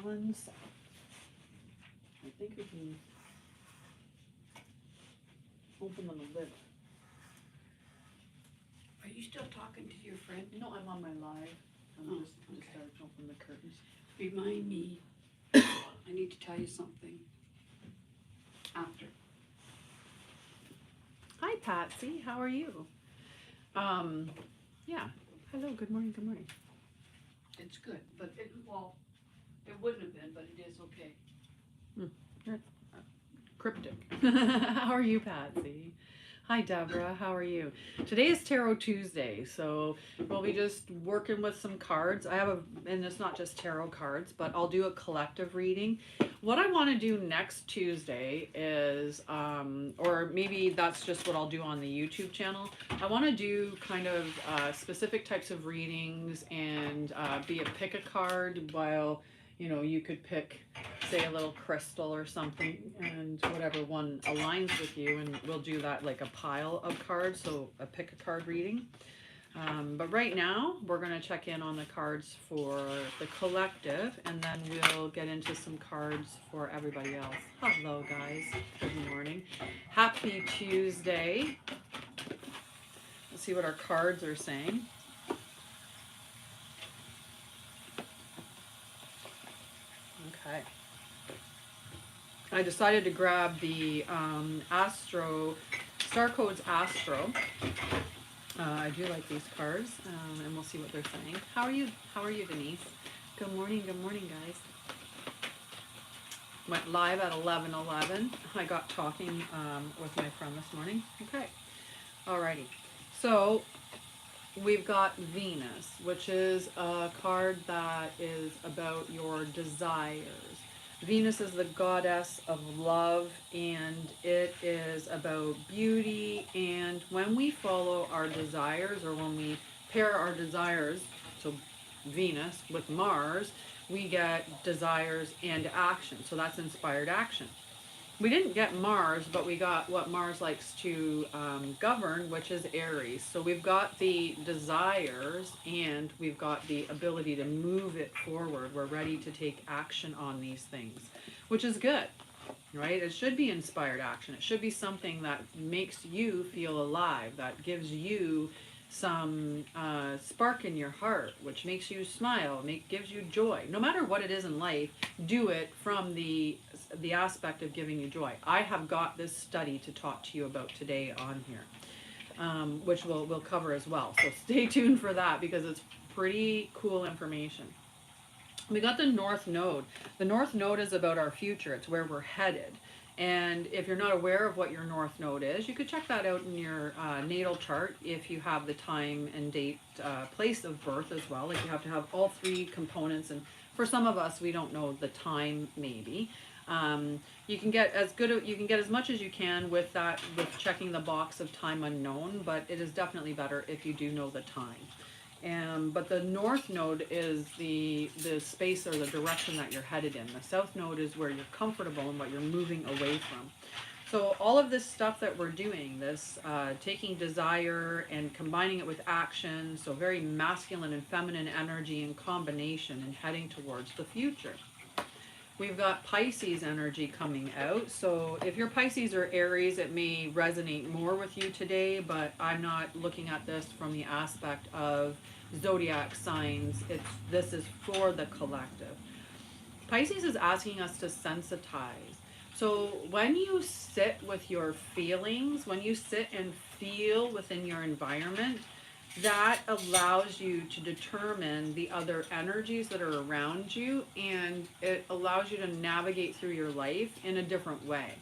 1 sec. I think we can open them a bit. Are you still talking to your friend? No, I'm on my live. I'm Oh, just okay. started to open the curtains. Remind me, I need to tell you something after. Hi, Patsy. How are you? Yeah. Hello. Good morning. Good morning. It's good, but it wouldn't have been, but it is okay. Cryptic. How are you, Patsy? Hi, Deborah. How are you? Today is Tarot Tuesday, so we'll be just working with some cards. And it's not just tarot cards, but I'll do a collective reading. What I want to do next Tuesday is, or maybe that's just what I'll do on the YouTube channel. I want to do kind of specific types of readings and be a pick a card while, you could pick, say, a little crystal or something, and whatever one aligns with you, and we'll do that like a pile of cards, so a pick a card reading. But right now, we're going to check in on the cards for the collective, and then we'll get into some cards for everybody else. Hello, guys. Good morning. Happy Tuesday. Let's see what our cards are saying. Okay. I decided to grab the Star Codes Astro. I do like these cards, and we'll see what they're saying. How are you? How are you, Denise? Good morning, guys. Went live at 11:11. I got talking with my friend this morning. Okay, alrighty. So we've got Venus, which is a card that is about your desires. Venus is the goddess of love, and it is about beauty. And when we follow our desires, or when we pair our desires, so Venus with Mars, we get desires and action. So that's inspired action. We didn't get Mars, but we got what Mars likes to govern, which is Aries. So we've got the desires and we've got the ability to move it forward. We're ready to take action on these things, which is good, right? It should be inspired action. It should be something that makes you feel alive, that gives you some spark in your heart, which makes you smile, gives you joy. No matter what it is in life, do it from the aspect of giving you joy. I have got this study to talk to you about today on here, which we'll cover as well. So stay tuned for that because it's pretty cool information. We got the North Node. The North Node is about our future. It's where we're headed. And if you're not aware of what your North Node is, you could check that out in your natal chart if you have the time and date, place of birth as well. Like you have to have all three components. And for some of us, we don't know the time maybe. You can get as much as you can with that, with checking the box of time unknown, but it is definitely better if you do know the time. But the North Node is the space or the direction that you're headed in. The South Node is where you're comfortable and what you're moving away from. So all of this stuff that we're doing, this taking desire and combining it with action, so very masculine and feminine energy in combination and heading towards the future. We've got Pisces energy coming out. So if you're Pisces or Aries, it may resonate more with you today, but I'm not looking at this from the aspect of zodiac signs. This is for the collective. Pisces is asking us to sensitize. So when you sit with your feelings, when you sit and feel within your environment, that allows you to determine the other energies that are around you, and it allows you to navigate through your life in a different way.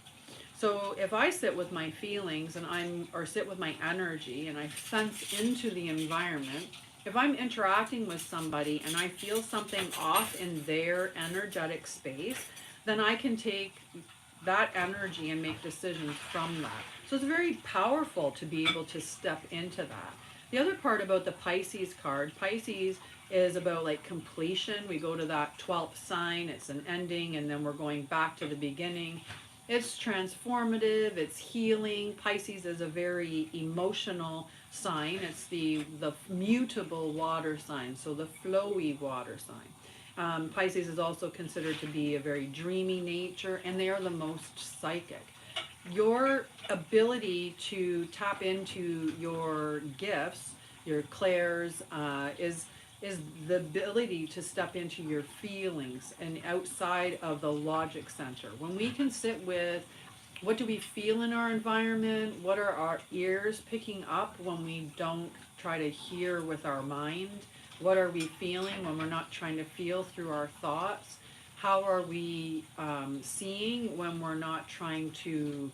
So if I sit with my feelings or sit with my energy and I sense into the environment, if I'm interacting with somebody and I feel something off in their energetic space, then I can take that energy and make decisions from that. So it's very powerful to be able to step into that. The other part about the Pisces card, Pisces is about like completion. We go to that 12th sign, it's an ending, and then we're going back to the beginning. It's transformative, it's healing. Pisces is a very emotional sign. It's the mutable water sign, so the flowy water sign. Pisces is also considered to be a very dreamy nature, and they are the most psychic. Your ability to tap into your gifts, your clairs, is the ability to step into your feelings and outside of the logic center. When we can sit with what do we feel in our environment, what are our ears picking up when we don't try to hear with our mind, what are we feeling when we're not trying to feel through our thoughts, how are we seeing when we're not trying to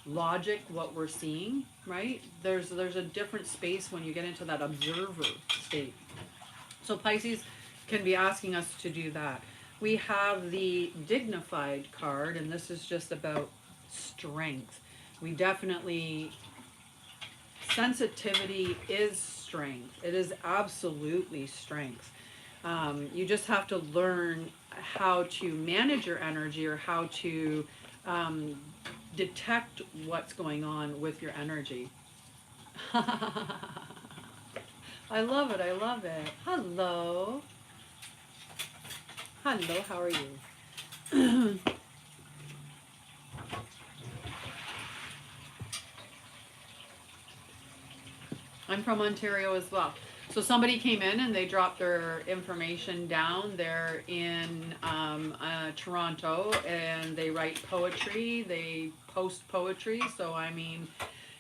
logic what we're seeing, right? There's a different space when you get into that observer state. So Pisces can be asking us to do that. We have the dignified card, and this is just about strength. We definitely, sensitivity is strength. It is absolutely strength. You just have to learn how to manage your energy, or how to detect what's going on with your energy. I love it. I love it. Hello. Hello, how are you? I'm from Ontario as well. So somebody came in and they dropped their information down. They're in Toronto, and they write poetry. They post poetry. So I mean,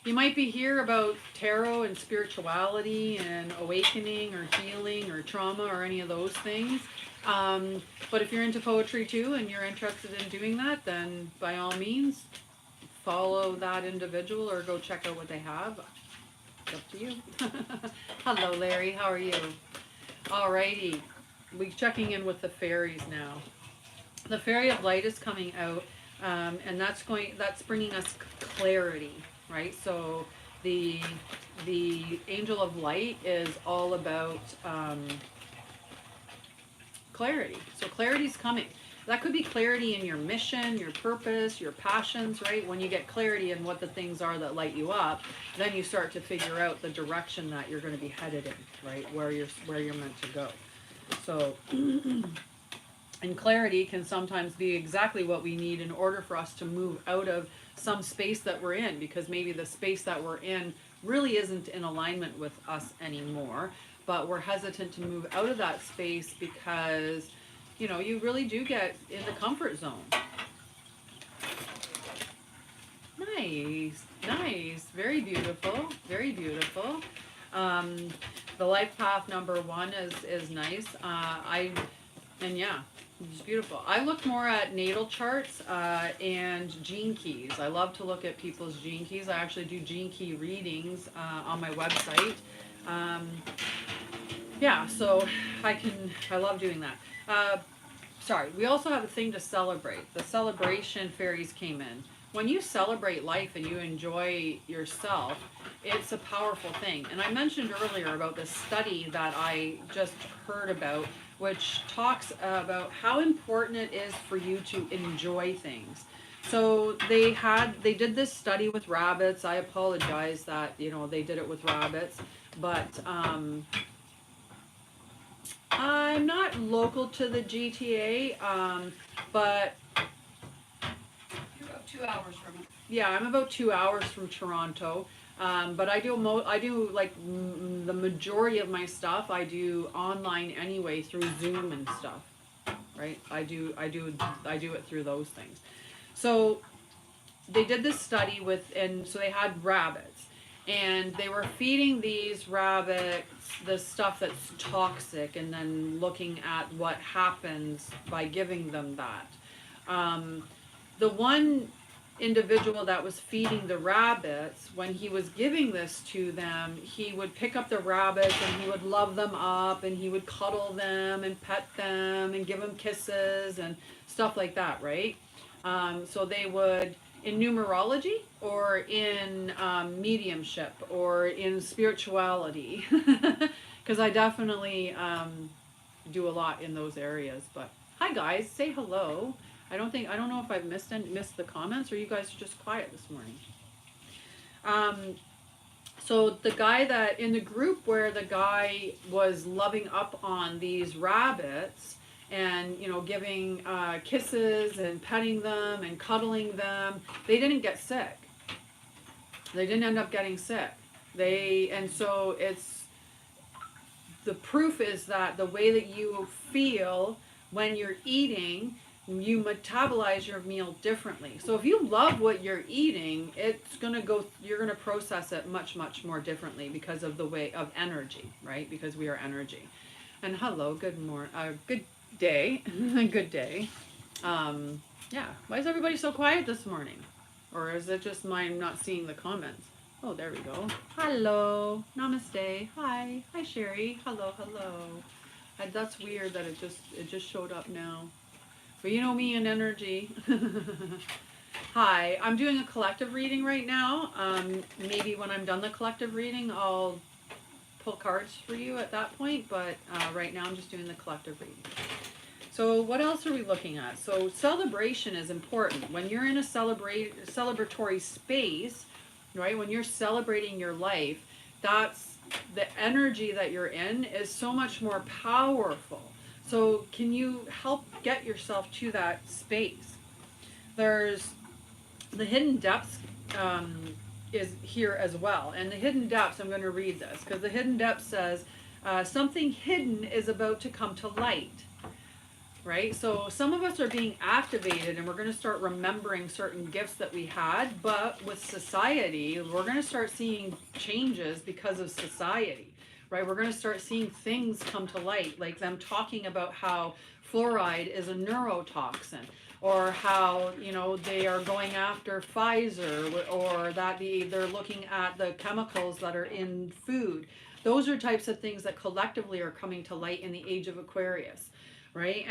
you might be here about tarot and spirituality and awakening or healing or trauma or any of those things. But if you're into poetry too and you're interested in doing that, then by all means, follow that individual or go check out what they have. It's up to you. Hello, Larry. How are you? Alrighty. We're checking in with the fairies now. The fairy of light is coming out, and that's bringing us clarity, right? So the angel of light is all about clarity. So clarity's coming. That could be clarity in your mission, your purpose, your passions, right? When you get clarity in what the things are that light you up, then you start to figure out the direction that you're going to be headed in, right? Where you're meant to go. So, and clarity can sometimes be exactly what we need in order for us to move out of some space that we're in, because maybe the space that we're in really isn't in alignment with us anymore, but we're hesitant to move out of that space because you really do get in the comfort zone. Nice, nice, very beautiful, very beautiful. The life path number 1 is nice. And yeah, it's beautiful. I look more at natal charts and gene keys. I love to look at people's gene keys. I actually do gene key readings on my website. Yeah, so I love doing that. Sorry, we also have a thing to celebrate. The celebration fairies came in. When you celebrate life and you enjoy yourself, it's a powerful thing. And I mentioned earlier about this study that I just heard about, which talks about how important it is for you to enjoy things. So they did this study with rabbits. I apologize that, they did it with rabbits, but I'm not local to the GTA, but You're about 2 hours from it. yeah, I'm about 2 hours from Toronto. But I do like the majority of my stuff I do online anyway through Zoom and stuff, right? I do it through those things. So they did this study and so they had rabbits, and they were feeding these rabbits the stuff that's toxic, and then looking at what happens by giving them that. The one individual that was feeding the rabbits, when he was giving this to them, he would pick up the rabbits and he would love them up, and he would cuddle them and pet them and give them kisses and stuff like that, right? So they would, in numerology or in mediumship or in spirituality, because I definitely do a lot in those areas. But hi guys, say hello. I don't know if I've missed the comments, or you guys are just quiet this morning. So the guy that in the group where the guy was loving up on these rabbits and, you know, giving kisses and petting them and cuddling them, they didn't get sick. They didn't end up getting sick. And so it's, the proof is that the way that you feel when you're eating, you metabolize your meal differently. So if you love what you're eating, it's going to go, you're going to process it much, much more differently because of the way of energy, right? Because we are energy. And hello, good day, good day. Yeah, why is everybody so quiet this morning? Or is it just mine not seeing the comments? Oh, there we go. Hello, namaste. Hi, Sherry. Hello. That's weird that it just showed up now. But you know me and energy. Hi, I'm doing a collective reading right now. Maybe when I'm done the collective reading, I'll pull cards for you at that point. But right now, I'm just doing the collective reading. So what else are we looking at? So celebration is important. When you're in a celebratory space, right? When you're celebrating your life, that's the energy that you're in is so much more powerful. So can you help get yourself to that space? There's the hidden depths is here as well. And the hidden depths, I'm going to read this because the hidden depth says something hidden is about to come to light. Right? So some of us are being activated and we're going to start remembering certain gifts that we had, but with society, we're going to start seeing changes because of society, right? We're going to start seeing things come to light, like them talking about how fluoride is a neurotoxin, or how, you know, they are going after Pfizer, or that they're looking at the chemicals that are in food. Those are types of things that collectively are coming to light in the age of Aquarius. Right?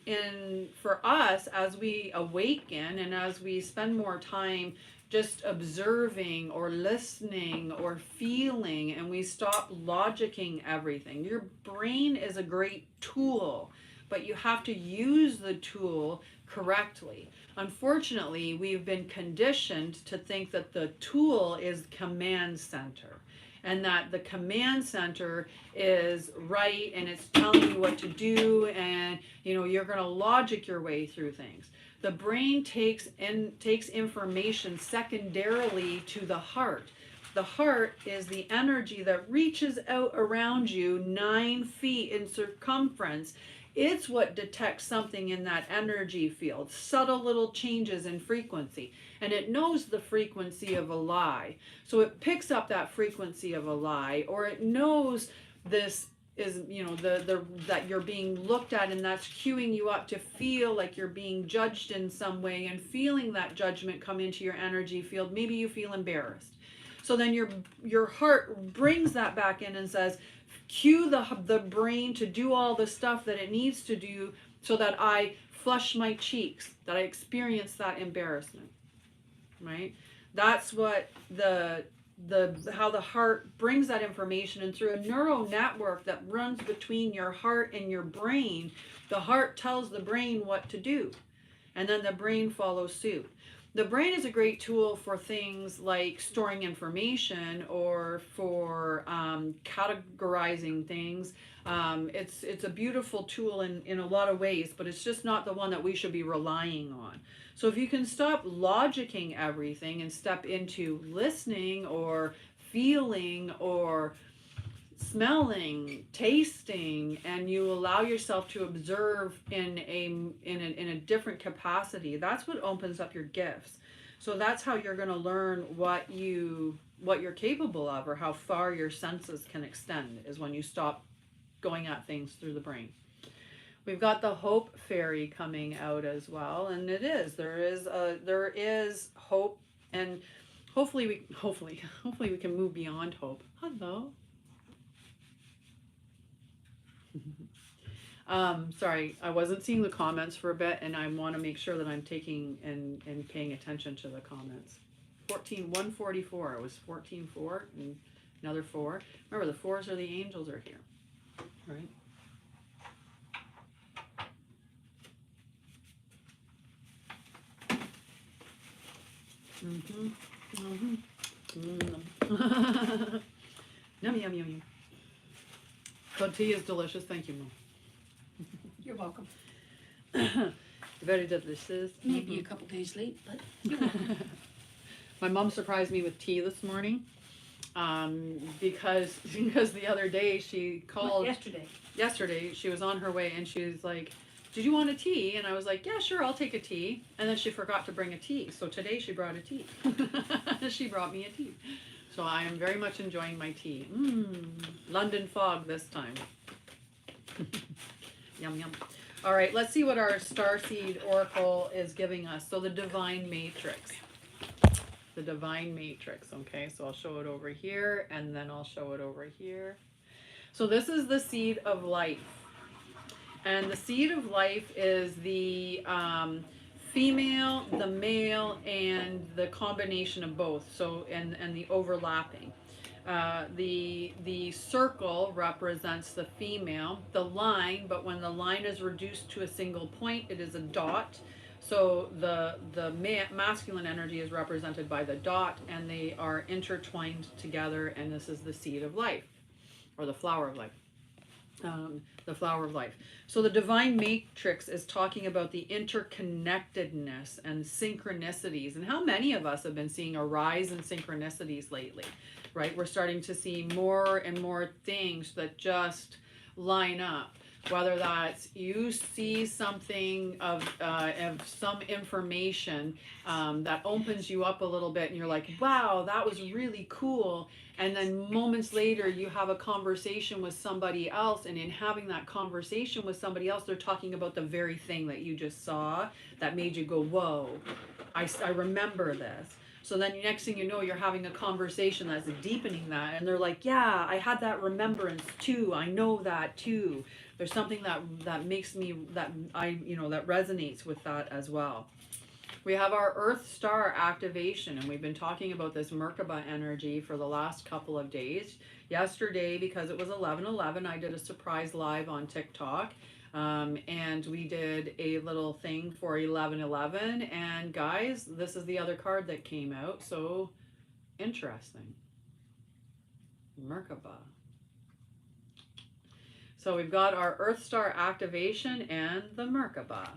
And for us, as we awaken and as we spend more time just observing or listening or feeling, and we stop logicking everything, your brain is a great tool, but you have to use the tool correctly. Unfortunately, we've been conditioned to think that the tool is command center, and that the command center is right and it's telling you what to do, and you know you're going to logic your way through things. The brain takes information secondarily to the heart. The heart is the energy that reaches out around you 9 feet in circumference. It's what detects something in that energy field, subtle little changes in frequency. And it knows the frequency of a lie. So it picks up that frequency of a lie, or it knows this is, you know, that you're being looked at, and that's cueing you up to feel like you're being judged in some way, and feeling that judgment come into your energy field. Maybe you feel embarrassed. So then your heart brings that back in and says, cue the brain to do all the stuff that it needs to do so that I flush my cheeks, that I experience that embarrassment, right? That's what how the heart brings that information. And through a neural network that runs between your heart and your brain, the heart tells the brain what to do, and then the brain follows suit. The brain is a great tool for things like storing information, or for categorizing things. It's a beautiful tool in a lot of ways, but it's just not the one that we should be relying on. So if you can stop logicking everything and step into listening or feeling or smelling, tasting, and you allow yourself to observe in a different capacity, that's what opens up your gifts. So that's how you're going to learn what you're capable of, or how far your senses can extend, is when you stop going at things through the brain. We've got the hope fairy coming out as well, and there is hope, and hopefully we can move beyond hope. Hello. Sorry, I wasn't seeing the comments for a bit, and I want to make sure that I'm taking and paying attention to the comments. 144. It was 14-4 and another 4. Remember, the 4s are the angels are here, right? Yum, yum. Cod tea is delicious. Thank you, Mom. You're welcome. Very delicious. Maybe a couple days late, but My mom surprised me with tea this morning, because the other day she called. Yesterday she was on her way and she was like, "Did you want a tea?" And I was like, "Yeah, sure, I'll take a tea." And then she forgot to bring a tea, so today she brought a tea. She brought me a tea, so I am very much enjoying my tea. London fog this time. Yum yum. All right, let's see what our Starseed Oracle is giving us. So the Divine Matrix. The Divine Matrix. Okay, so I'll show it over here and then I'll show it over here. So this is the seed of life. And the seed of life is the female, the male, and the combination of both. So, and the overlapping. The circle represents the female, the line, but when the line is reduced to a single point, it is a dot. So the masculine energy is represented by the dot, and they are intertwined together, and this is the seed of life, or the flower of life. The flower of life. So the Divine Matrix is talking about the interconnectedness and synchronicities. And how many of us have been seeing a rise in synchronicities lately, right? We're starting to see more and more things that just line up. Whether that's you see something of some information that opens you up a little bit and you're like, wow, that was really cool. And then moments later you have a conversation with somebody else, and in having that conversation with somebody else, they're talking about the very thing that you just saw that made you go, whoa, I remember this. So then next thing you know, you're having a conversation that's deepening that, and they're like, yeah, I had that remembrance too. I know that too. There's something that makes me, that resonates with that as well. We have our Earth Star activation, and we've been talking about this Merkaba energy for the last couple of days. Yesterday, because it was 11/11, I did a surprise live on TikTok. And we did a little thing for 11/11, and guys, this is the other card that came out. So interesting. Merkaba. So we've got our Earth Star activation and the Merkaba.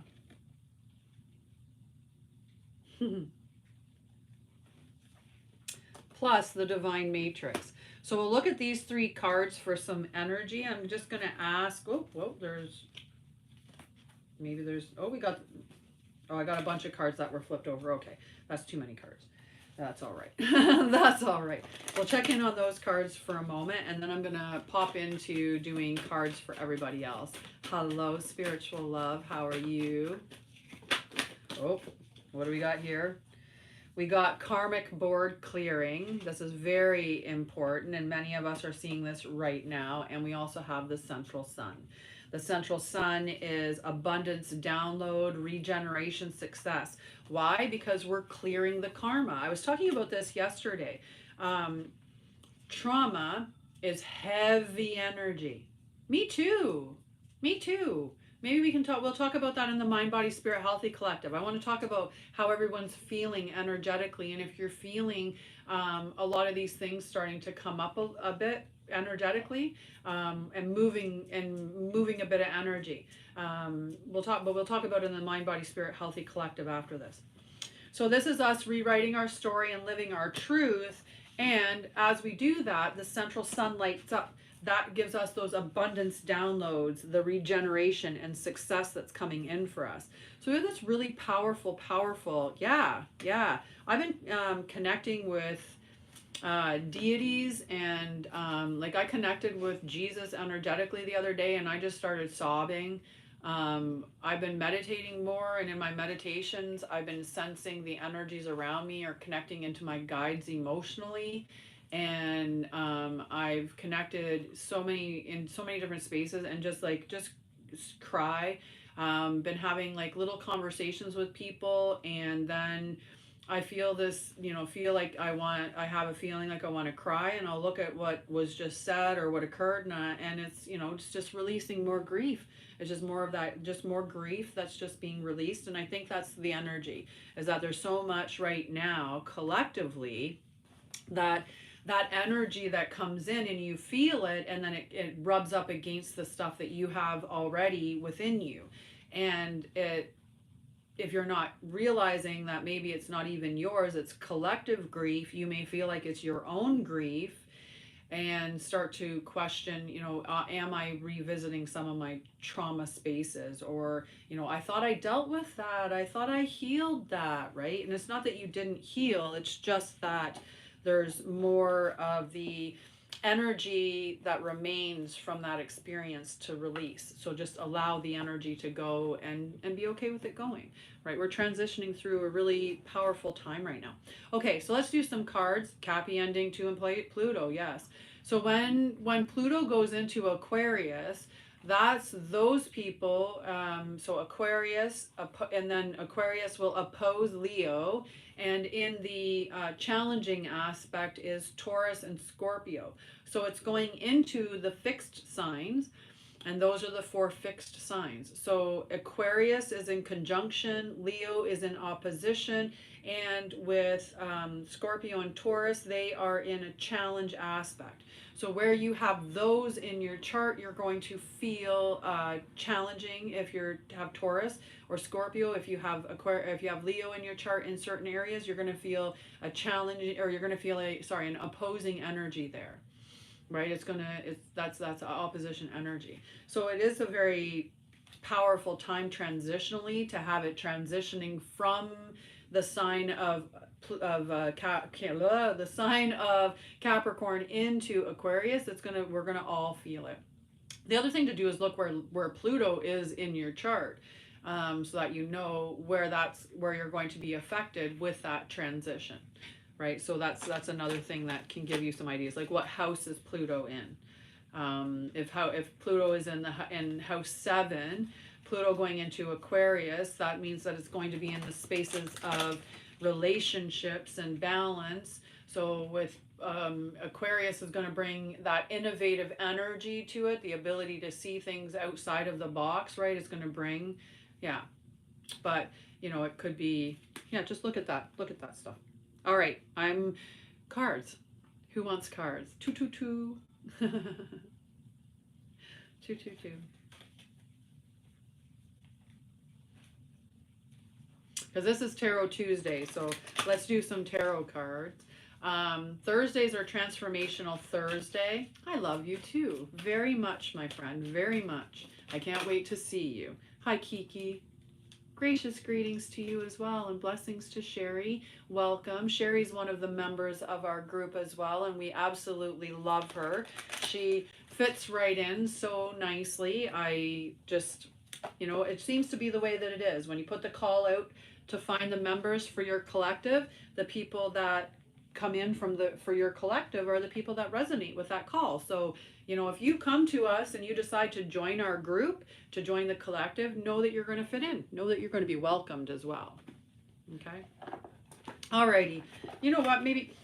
Plus the Divine Matrix. So we'll look at these three cards for some energy. I'm just going to ask, I got a bunch of cards that were flipped over. Okay, that's too many cards. That's all right. That's all right. We'll check in on those cards for a moment, and then I'm going to pop into doing cards for everybody else. Hello, spiritual love. How are you? Oh, what do we got here? We got karmic board clearing. This is very important, and many of us are seeing this right now. And we also have the central sun. The central sun is abundance, download, regeneration, success. Why? Because we're clearing the karma. I was talking about this yesterday. Trauma is heavy energy. Me too. Me too. Maybe we'll talk about that in the Mind, Body, Spirit, Healthy Collective. I want to talk about how everyone's feeling energetically, and if you're feeling a lot of these things starting to come up a bit energetically, and moving a bit of energy. We'll talk about it in the Mind, Body, Spirit, Healthy Collective after this. So this is us rewriting our story and living our truth, and as we do that, the central sun lights up. That gives us those abundance downloads, the regeneration and success that's coming in for us. So we have this really powerful, yeah. I've been connecting with deities, and I connected with Jesus energetically the other day, and I just started sobbing. I've been meditating more, and in my meditations, I've been sensing the energies around me or connecting into my guides emotionally. And I've connected in so many different spaces, and just cry. Been having little conversations with people, and then I feel this, I have a feeling like I want to cry, and I'll look at what was just said or what occurred, and it's just releasing more grief. It's just more of that, just more grief that's just being released. And I think that's the energy, is that there's so much right now collectively that energy that comes in, and you feel it, and then it rubs up against the stuff that you have already within you. And if you're not realizing that maybe it's not even yours, it's collective grief, you may feel like it's your own grief and start to question, am I revisiting some of my trauma spaces? Or, I thought I dealt with that. I thought I healed that, right? And it's not that you didn't heal, it's just that there's more of the energy that remains from that experience to release. So just allow the energy to go and be okay with it going, right? We're transitioning through a really powerful time right now. Okay, so let's do some cards. Cappy ending to employ Pluto, yes. So when Pluto goes into Aquarius, that's those people. So Aquarius, and then Aquarius will oppose Leo, and in the challenging aspect is Taurus and Scorpio. So it's going into the fixed signs, and those are the 4 fixed signs. So Aquarius is in conjunction, Leo is in opposition, and with Scorpio and Taurus, they are in a challenge aspect. So where you have those in your chart, you're going to feel challenging if you have Taurus, or Scorpio. If you have if you have Leo in your chart in certain areas, you're going to feel a challenge, or you're going to feel an opposing energy there, right? That's opposition energy. So it is a very powerful time transitionally to have it transitioning from the sign of the sign of Capricorn into Aquarius. We're gonna all feel it. The other thing to do is look where Pluto is in your chart, so that you know where you're going to be affected with that transition, right? So that's another thing that can give you some ideas, like what house is Pluto in. If Pluto is in house 7, Pluto going into Aquarius, that means that it's going to be in the spaces of relationships and balance. So with Aquarius is going to bring that innovative energy to it, the ability to see things outside of the box, right? It's going to bring, yeah. But it could be, yeah. Just look at that stuff. All right, I'm cards. Who wants cards? 222. 222. Because this is Tarot Tuesday, so let's do some tarot cards. Thursdays are Transformational Thursday. I love you too, very much, my friend, very much. I can't wait to see you. Hi, Kiki. Gracious greetings to you as well, and blessings to Sherry. Welcome. Sherry's one of the members of our group as well, and we absolutely love her. She fits right in so nicely. I just, it seems to be the way that it is. When you put the call out to find the members for your collective, the people that come in for your collective are the people that resonate with that call. So if you come to us and you decide to join our group, to join the collective, know that you're going to fit in, know that you're going to be welcomed as well. Okay, alrighty. You know what, maybe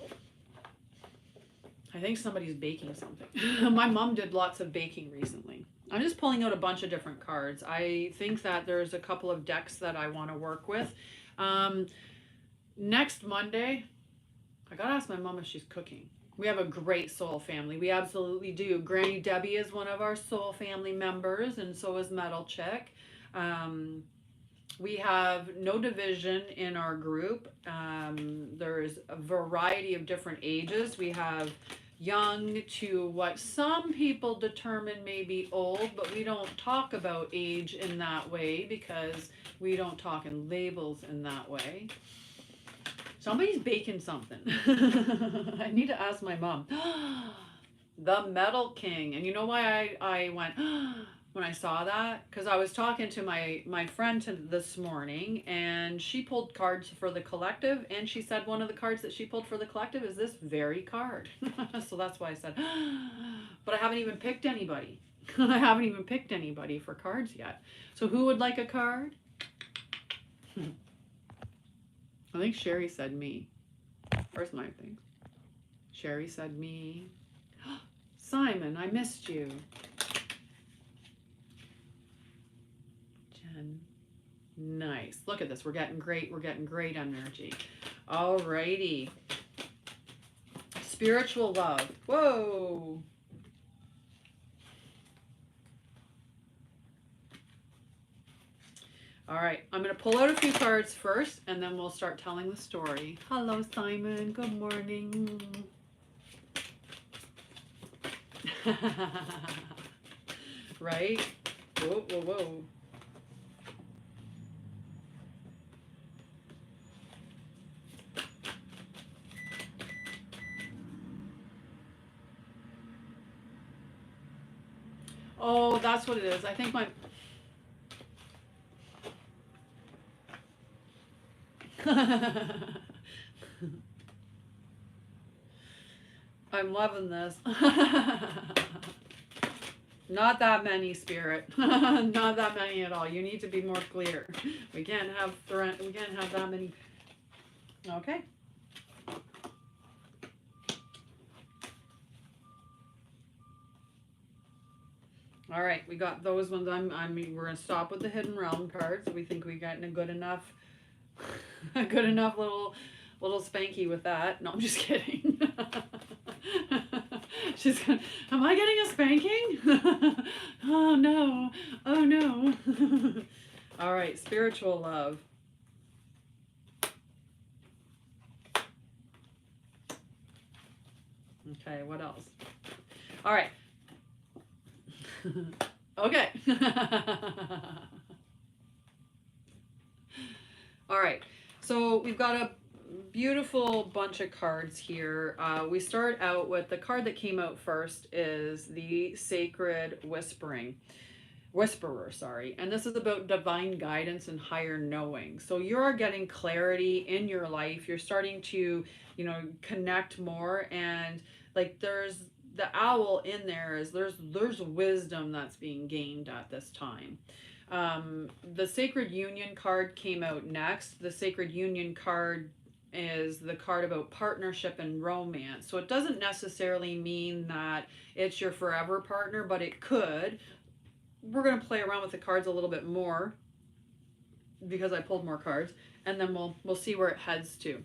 I think somebody's baking something. My mom did lots of baking recently. I'm just pulling out a bunch of different cards. I think that there's a couple of decks that I want to work with. Next Monday, I gotta ask my mom if she's cooking. We have a great soul family. We absolutely do. Granny Debbie is one of our soul family members, and so is Metal Chick. We have no division in our group. There's a variety of different ages. We have young to what some people determine may be old, but we don't talk about age in that way because we don't talk in labels in that way. Somebody's baking something. I need to ask my mom. The Metal King. And you know why I went when I saw that? Because I was talking to my friend this morning, and she pulled cards for the collective, and she said one of the cards that she pulled for the collective is this very card. So that's why I said, but I haven't even picked anybody. I haven't even picked anybody for cards yet. So who would like a card? I think Sherry said me. Where's my thing? Sherry said me. Simon, I missed you. Jen. Nice. Look at this. We're getting great energy. Alrighty. Spiritual love. Whoa. All right, I'm going to pull out a few cards first, and then we'll start telling the story. Hello, Simon. Good morning. Right? Whoa, whoa, whoa. Oh, that's what it is. I think my... I'm loving this. Not that many, Spirit. Not that many at all. You need to be more clear. We can't have that many. Okay. All right, we got those ones. We're gonna stop with the Hidden Realm cards. We think we got a good enough, a good enough little spanky with that. No, I'm just kidding. She's gonna, am I getting a spanking? Oh no, oh no. All right, spiritual love. Okay, what else? All right. Okay. All right. So we've got a beautiful bunch of cards here. We start out with the card that came out first is the Sacred Whisperer, sorry. And this is about divine guidance and higher knowing. So you're getting clarity in your life. You're starting to, connect more, and like there's the owl in there is there's wisdom that's being gained at this time. The Sacred Union card came out next. The Sacred Union card is the card about partnership and romance. So it doesn't necessarily mean that it's your forever partner, but it could. We're going to play around with the cards a little bit more because I pulled more cards, and then we'll see where it heads to.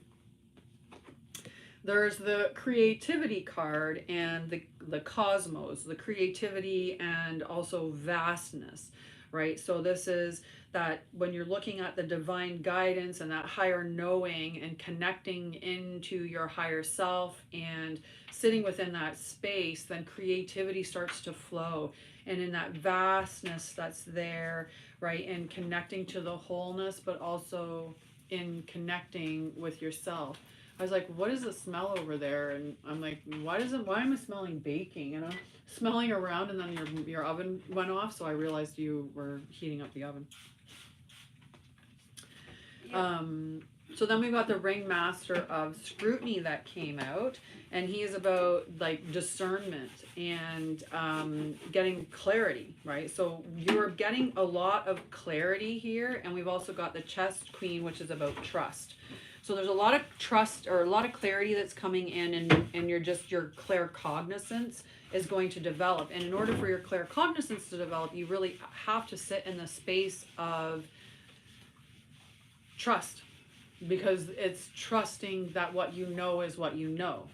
There's the creativity card and the cosmos, the creativity and also vastness, right? So this is that when you're looking at the divine guidance and that higher knowing and connecting into your higher self and sitting within that space, then creativity starts to flow. And in that vastness that's there, right? And connecting to the wholeness, but also in connecting with yourself. I was like, what is the smell over there? And I'm like, why am I smelling baking? And I'm smelling around, and then your oven went off, so I realized you were heating up the oven. Yeah. So then we've got the Ringmaster of Scrutiny that came out, and he is about like discernment and getting clarity, right? So you're getting a lot of clarity here, and we've also got the Chest Queen, which is about trust. So there's a lot of trust or a lot of clarity that's coming in, and your claircognizance is going to develop. And in order for your claircognizance to develop, you really have to sit in the space of trust, because it's trusting that what you know is what you know.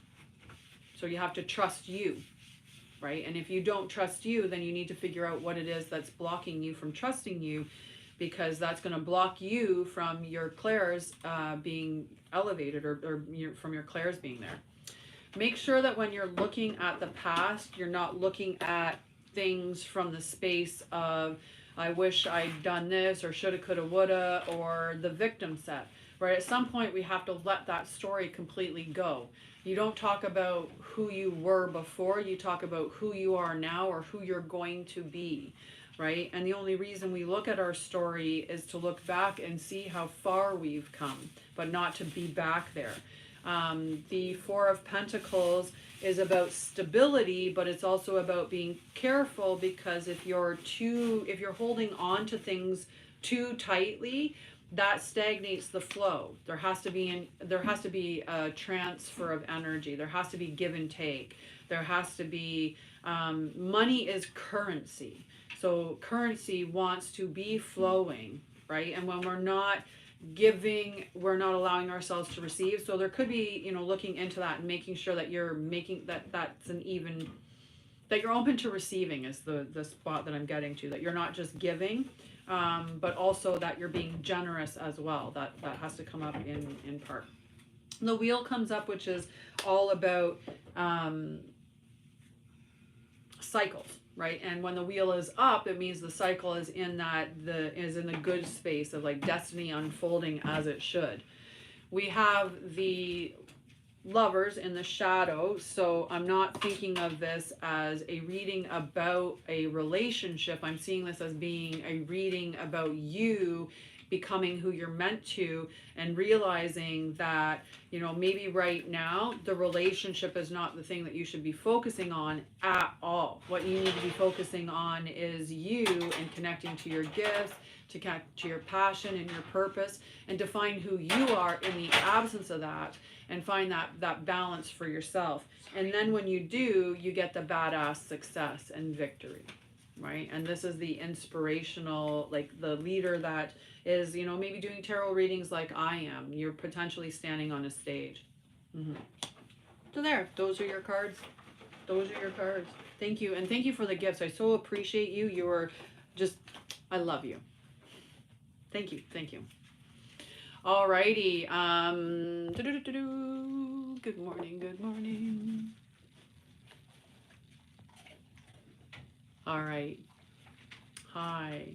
So you have to trust you, right? And if you don't trust you, then you need to figure out what it is that's blocking you from trusting you, because that's going to block you from your clairs being elevated, or from your clairs being there. Make sure that when you're looking at the past, you're not looking at things from the space of, I wish I'd done this, or shoulda, coulda, woulda, or the victim set, right? At some point, we have to let that story completely go. You don't talk about who you were before, you talk about who you are now, or who you're going to be. Right? And the only reason we look at our story is to look back and see how far we've come, but not to be back there. The Four of Pentacles is about stability, but it's also about being careful, because if you're holding on to things too tightly, that stagnates the flow. There has to be a transfer of energy. There has to be give and take. There has to be money is currency. So currency wants to be flowing, right? And when we're not giving, we're not allowing ourselves to receive. So there could be, looking into that and making sure that you're making that's an even, that you're open to receiving is the spot that I'm getting to, that you're not just giving, but also that you're being generous as well. That has to come up in part. The wheel comes up, which is all about cycles, right? And when the wheel is up, it means the cycle is in the good space of like destiny unfolding as it should. We have the Lovers in the shadow, so I'm not thinking of this as a reading about a relationship. I'm seeing this as being a reading about you becoming who you're meant to, and realizing that, you know, maybe right now the relationship is not the thing that you should be focusing on at all. What you need to be focusing on is you, and connecting to your gifts, to connect to your passion and your purpose, and to find who you are in the absence of that, and find that balance for yourself. And then when you do, you get the badass success and victory, right? And this is the inspirational, like the leader that is, you know, maybe doing tarot readings like I am. You're potentially standing on a stage. So there, those are your cards. Those are your cards. Thank you. And thank you for the gifts. I so appreciate you. You are just, I love you. Thank you. Thank you. Alrighty. Good morning. Good morning. All right. Hi.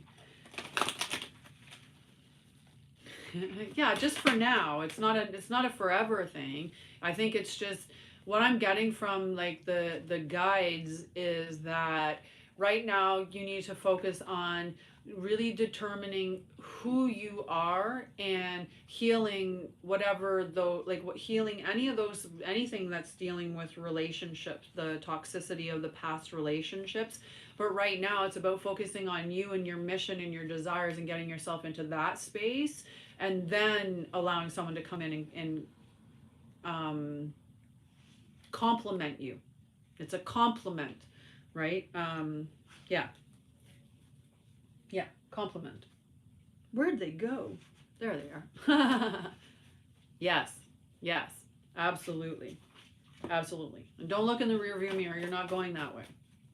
Yeah, just for now. It's not a forever thing. I think it's just what I'm getting from like the guides is that right now you need to focus on really determining who you are and healing whatever though, like what healing any of those, anything that's dealing with relationships, the toxicity of the past relationships. But right now it's about focusing on you and your mission and your desires, and getting yourself into that space, and then allowing someone to come in and compliment you. It's a compliment, right? Yeah. Yeah, compliment. Where'd they go? There they are. Yes, yes, absolutely. Absolutely. And don't look in the rearview mirror. You're not going that way.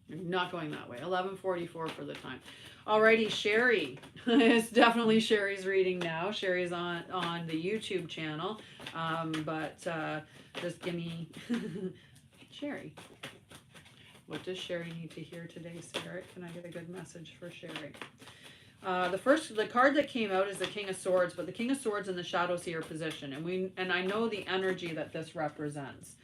You're not going that way. 11:44 for the time. Alrighty, Sherry. It's definitely Sherry's reading now. Sherry's on the YouTube channel. But just give me Sherry. What does Sherry need to hear today, Sarah? Can I get a good message for Sherry? The card that came out is the King of Swords, but the King of Swords in the Shadow Seer position, and I know the energy that this represents.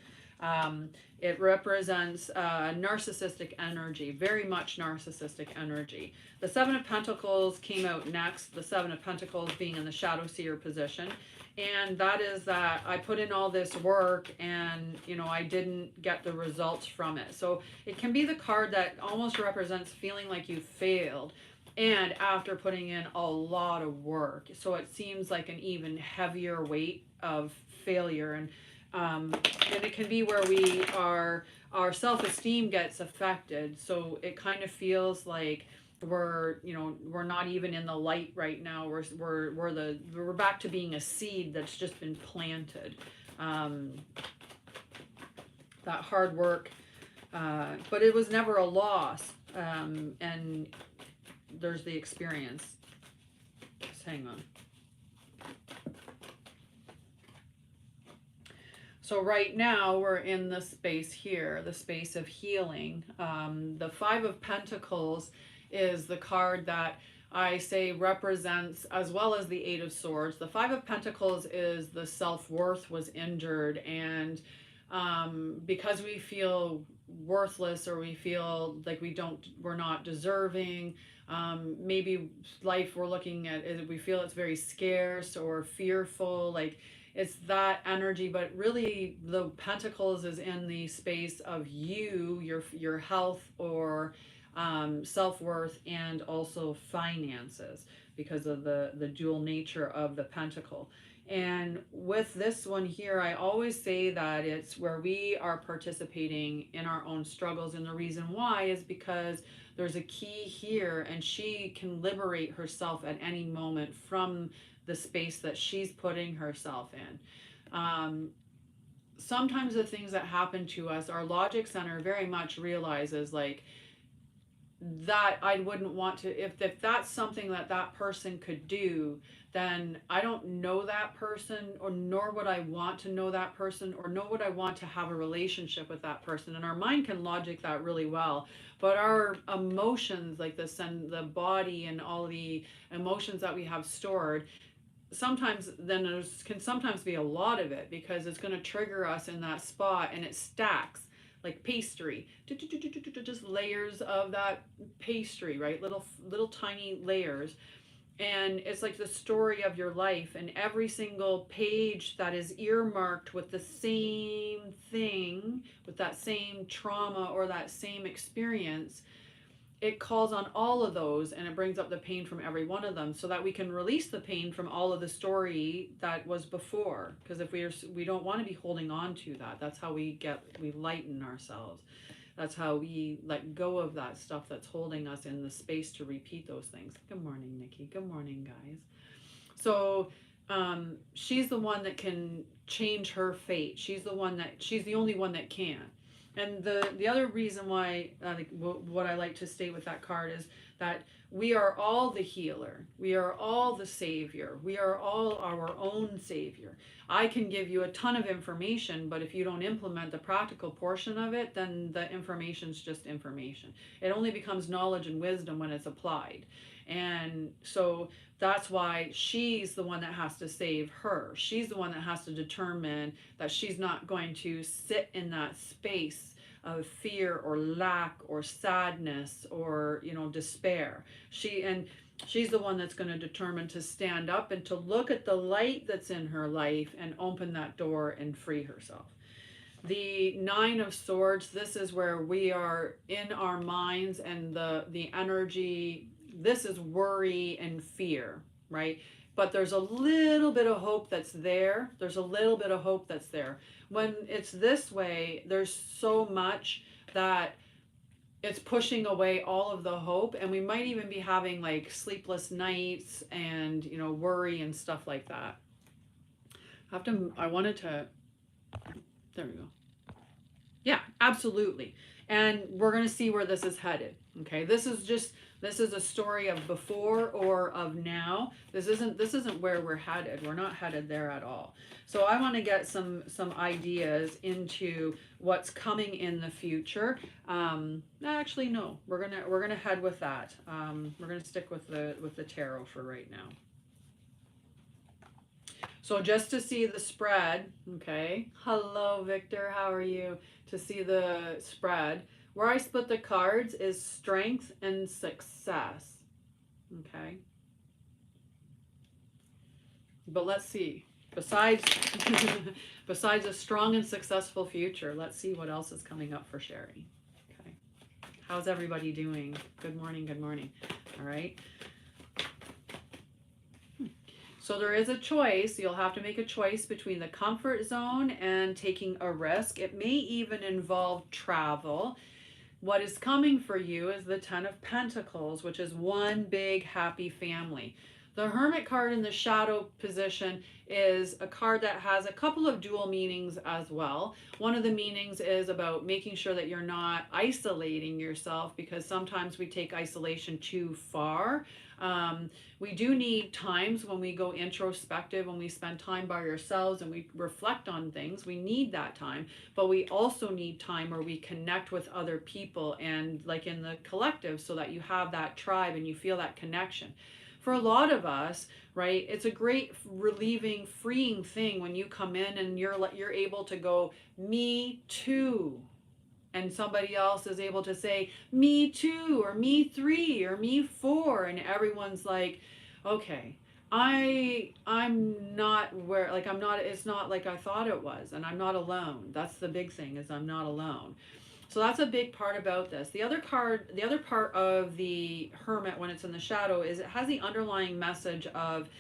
It represents narcissistic energy, very much narcissistic energy. The Seven of Pentacles came out next, the Seven of Pentacles being in the Shadow Seer position. And that is that I put in all this work and, you know, I didn't get the results from it. So it can be the card that almost represents feeling like you failed, and after putting in a lot of work. So it seems like an even heavier weight of failure. And it can be where our self-esteem gets affected. So it kind of feels like we're not even in the light right now. We're back to being a seed that's just been planted. That hard work, but it was never a loss. And there's the experience. Just hang on. So right now we're in the space here, the space of healing. The Five of Pentacles is the card that I say represents, as well as the Eight of Swords. The Five of Pentacles is the self-worth was injured, and because we feel worthless, or we feel like we're not deserving, maybe life we're looking at is we feel it's very scarce or fearful, like it's that energy. But really the Pentacles is in the space of your health, or self-worth, and also finances, because of the dual nature of the pentacle. And with this one here, I always say that it's where we are participating in our own struggles, and the reason why is because there's a key here, and she can liberate herself at any moment from the space that she's putting herself in. Sometimes the things that happen to us, our logic center very much realizes, like, that I wouldn't want to, if that's something that that person could do, then I don't know that person, or nor would I want to know that person, or nor would I want to have a relationship with that person. And our mind can logic that really well, but our emotions, like this and the body and all the emotions that we have stored, sometimes then there's can sometimes be a lot of it, because it's going to trigger us in that spot, and it stacks like pastry, just layers of that pastry, right? Little tiny layers. And it's like the story of your life, and every single page that is earmarked with the same thing, with that same trauma or that same experience, it calls on all of those, and it brings up the pain from every one of them, so that we can release the pain from all of the story that was before. Because if we don't want to be holding on to that. That's how we lighten ourselves. That's how we let go of that stuff that's holding us in the space to repeat those things. Good morning, Nikki. Good morning, guys. So she's the one that can change her fate. She's the only one that can. And the other reason why, what I like to state with that card is that we are all the healer. We are all the savior. We are all our own savior. I can give you a ton of information, but if you don't implement the practical portion of it, then the information's just information. It only becomes knowledge and wisdom when it's applied. And so that's why she's the one that has to save her. She's the one that has to determine that she's not going to sit in that space of fear or lack or sadness or, despair. She's the one that's going to determine to stand up and to look at the light that's in her life and open that door and free herself. The Nine of Swords, this is where we are in our minds, and the energy, this is worry and fear, right? But there's a little bit of hope that's there. There's a little bit of hope that's there. When it's this way, there's so much that it's pushing away all of the hope, and we might even be having like sleepless nights and, worry and stuff like that. I wanted to, there we go. Yeah, absolutely. And we're going to see where this is headed. Okay. This is a story of before or of now. This isn't where we're headed. We're not headed there at all. So I want to get some ideas into what's coming in the future. Actually, no, we're going to head with that. We're going to stick with the tarot for right now. So just to see the spread, okay. Hello, Victor. How are you? To see the spread, where I split the cards is strength and success. Okay. But let's see. Besides besides a strong and successful future, let's see what else is coming up for Sherry. Okay. How's everybody doing? Good morning, good morning. All right. So there is a choice. You'll have to make a choice between the comfort zone and taking a risk. It may even involve travel. What is coming for you is the Ten of Pentacles, which is one big happy family. The Hermit card in the shadow position is a card that has a couple of dual meanings as well. One of the meanings is about making sure that you're not isolating yourself, because sometimes we take isolation too far. We do need times when we go introspective, when we spend time by ourselves and we reflect on things. We need that time, but we also need time where we connect with other people and like in the collective, so that you have that tribe and you feel that connection. For a lot of us, right, it's a great relieving, freeing thing when you come in and you're able to go, me too. And somebody else is able to say, me too, or me three, or me four. And everyone's like, okay, I'm not where, like, I'm not, it's not like I thought it was. And I'm not alone. That's the big thing, is I'm not alone. So that's a big part about this. The other part of the Hermit when it's in the shadow is it has the underlying message of,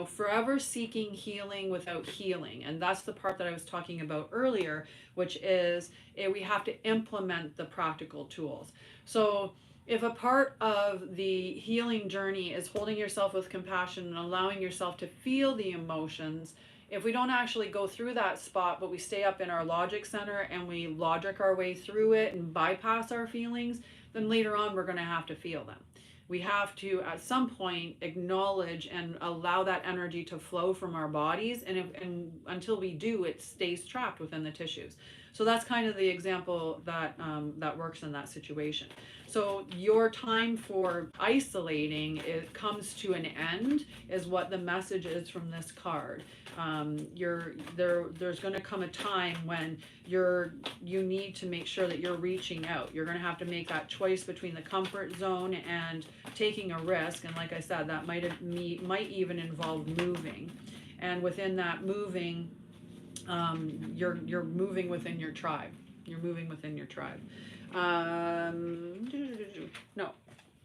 forever seeking healing without healing. And that's the part that I was talking about earlier, which is we have to implement the practical tools. So if a part of the healing journey is holding yourself with compassion and allowing yourself to feel the emotions, if we don't actually go through that spot, but we stay up in our logic center and we logic our way through it and bypass our feelings, then later on we're going to have to feel them. We have to, at some point, acknowledge and allow that energy to flow from our bodies. And until we do, it stays trapped within the tissues. So that's kind of the example that that works in that situation. So your time for isolating, it comes to an end, is what the message is from this card. There's going to come a time when you need to make sure that you're reaching out. You're going to have to make that choice between the comfort zone and taking a risk. And like I said, that might even involve moving. And within that moving, you're moving within your tribe. You're moving within your tribe. No,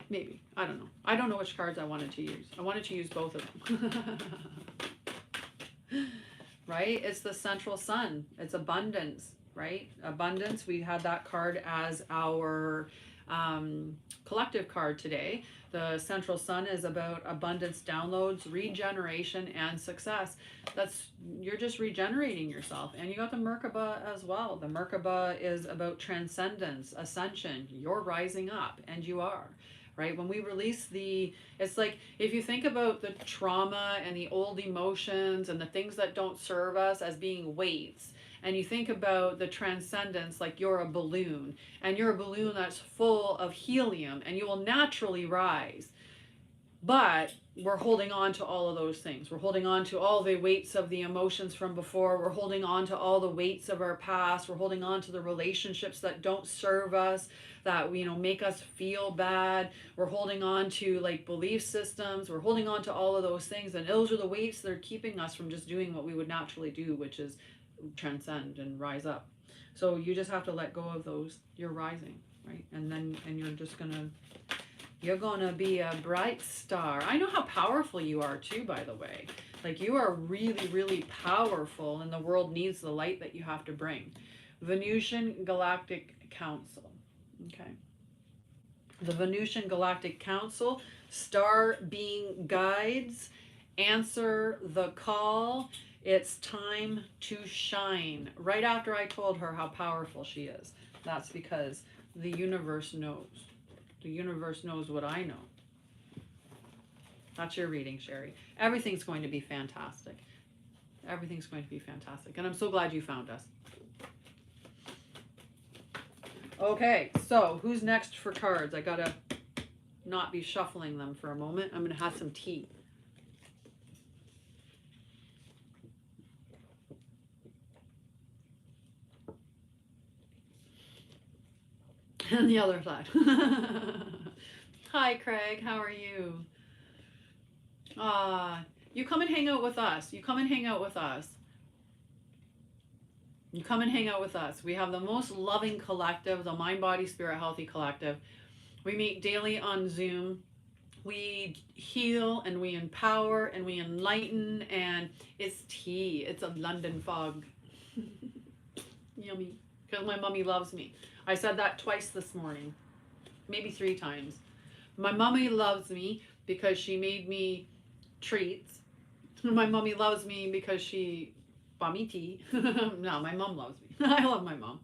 maybe. I don't know. I don't know which cards I wanted to use. I wanted to use both of them. Right? It's the central sun. It's abundance, right? Abundance. We had that card as our collective card today. The central sun is about abundance, downloads, regeneration, and success. You're just regenerating yourself. And you got the Merkaba as well. The Merkaba is about transcendence, ascension. You're rising up, and you are. Right? When we release it's like, if you think about the trauma and the old emotions and the things that don't serve us as being weights, and you think about the transcendence like you're a balloon, and you're a balloon that's full of helium, and you will naturally rise. But we're holding on to all of those things. We're holding on to all the weights of the emotions from before. We're holding on to all the weights of our past. We're holding on to the relationships that don't serve us, that make us feel bad. We're holding on to like belief systems. We're holding on to all of those things, and those are the weights that are keeping us from just doing what we would naturally do, which is transcend and rise up. So you just have to let go of those. You're rising, right? And you're gonna be a bright star. I know how powerful you are too, by the way. Like, you are really, really powerful, and the world needs the light that you have to bring. Venusian Galactic Council. Okay. The Venusian Galactic Council, star being guides, answer the call. It's time to shine. Right after I told her how powerful she is. That's because the universe knows. The universe knows what I know. That's your reading, Sherry. Everything's going to be fantastic. Everything's going to be fantastic. And I'm so glad you found us. Okay, so who's next for cards? I gotta not be shuffling them for a moment. I'm gonna have some tea. And the other side. Hi, Craig. How are you? You come and hang out with us. You come and hang out with us. You come and hang out with us. We have the most loving collective, the Mind, Body, Spirit, Healthy Collective. We meet daily on Zoom. We heal and we empower and we enlighten, and it's tea. It's a London fog. Yummy. Because my mummy loves me. I said that twice this morning, maybe 3 times. My mummy loves me because she made me treats. My mummy loves me because she bought me tea. No, my mom loves me. I love my mom.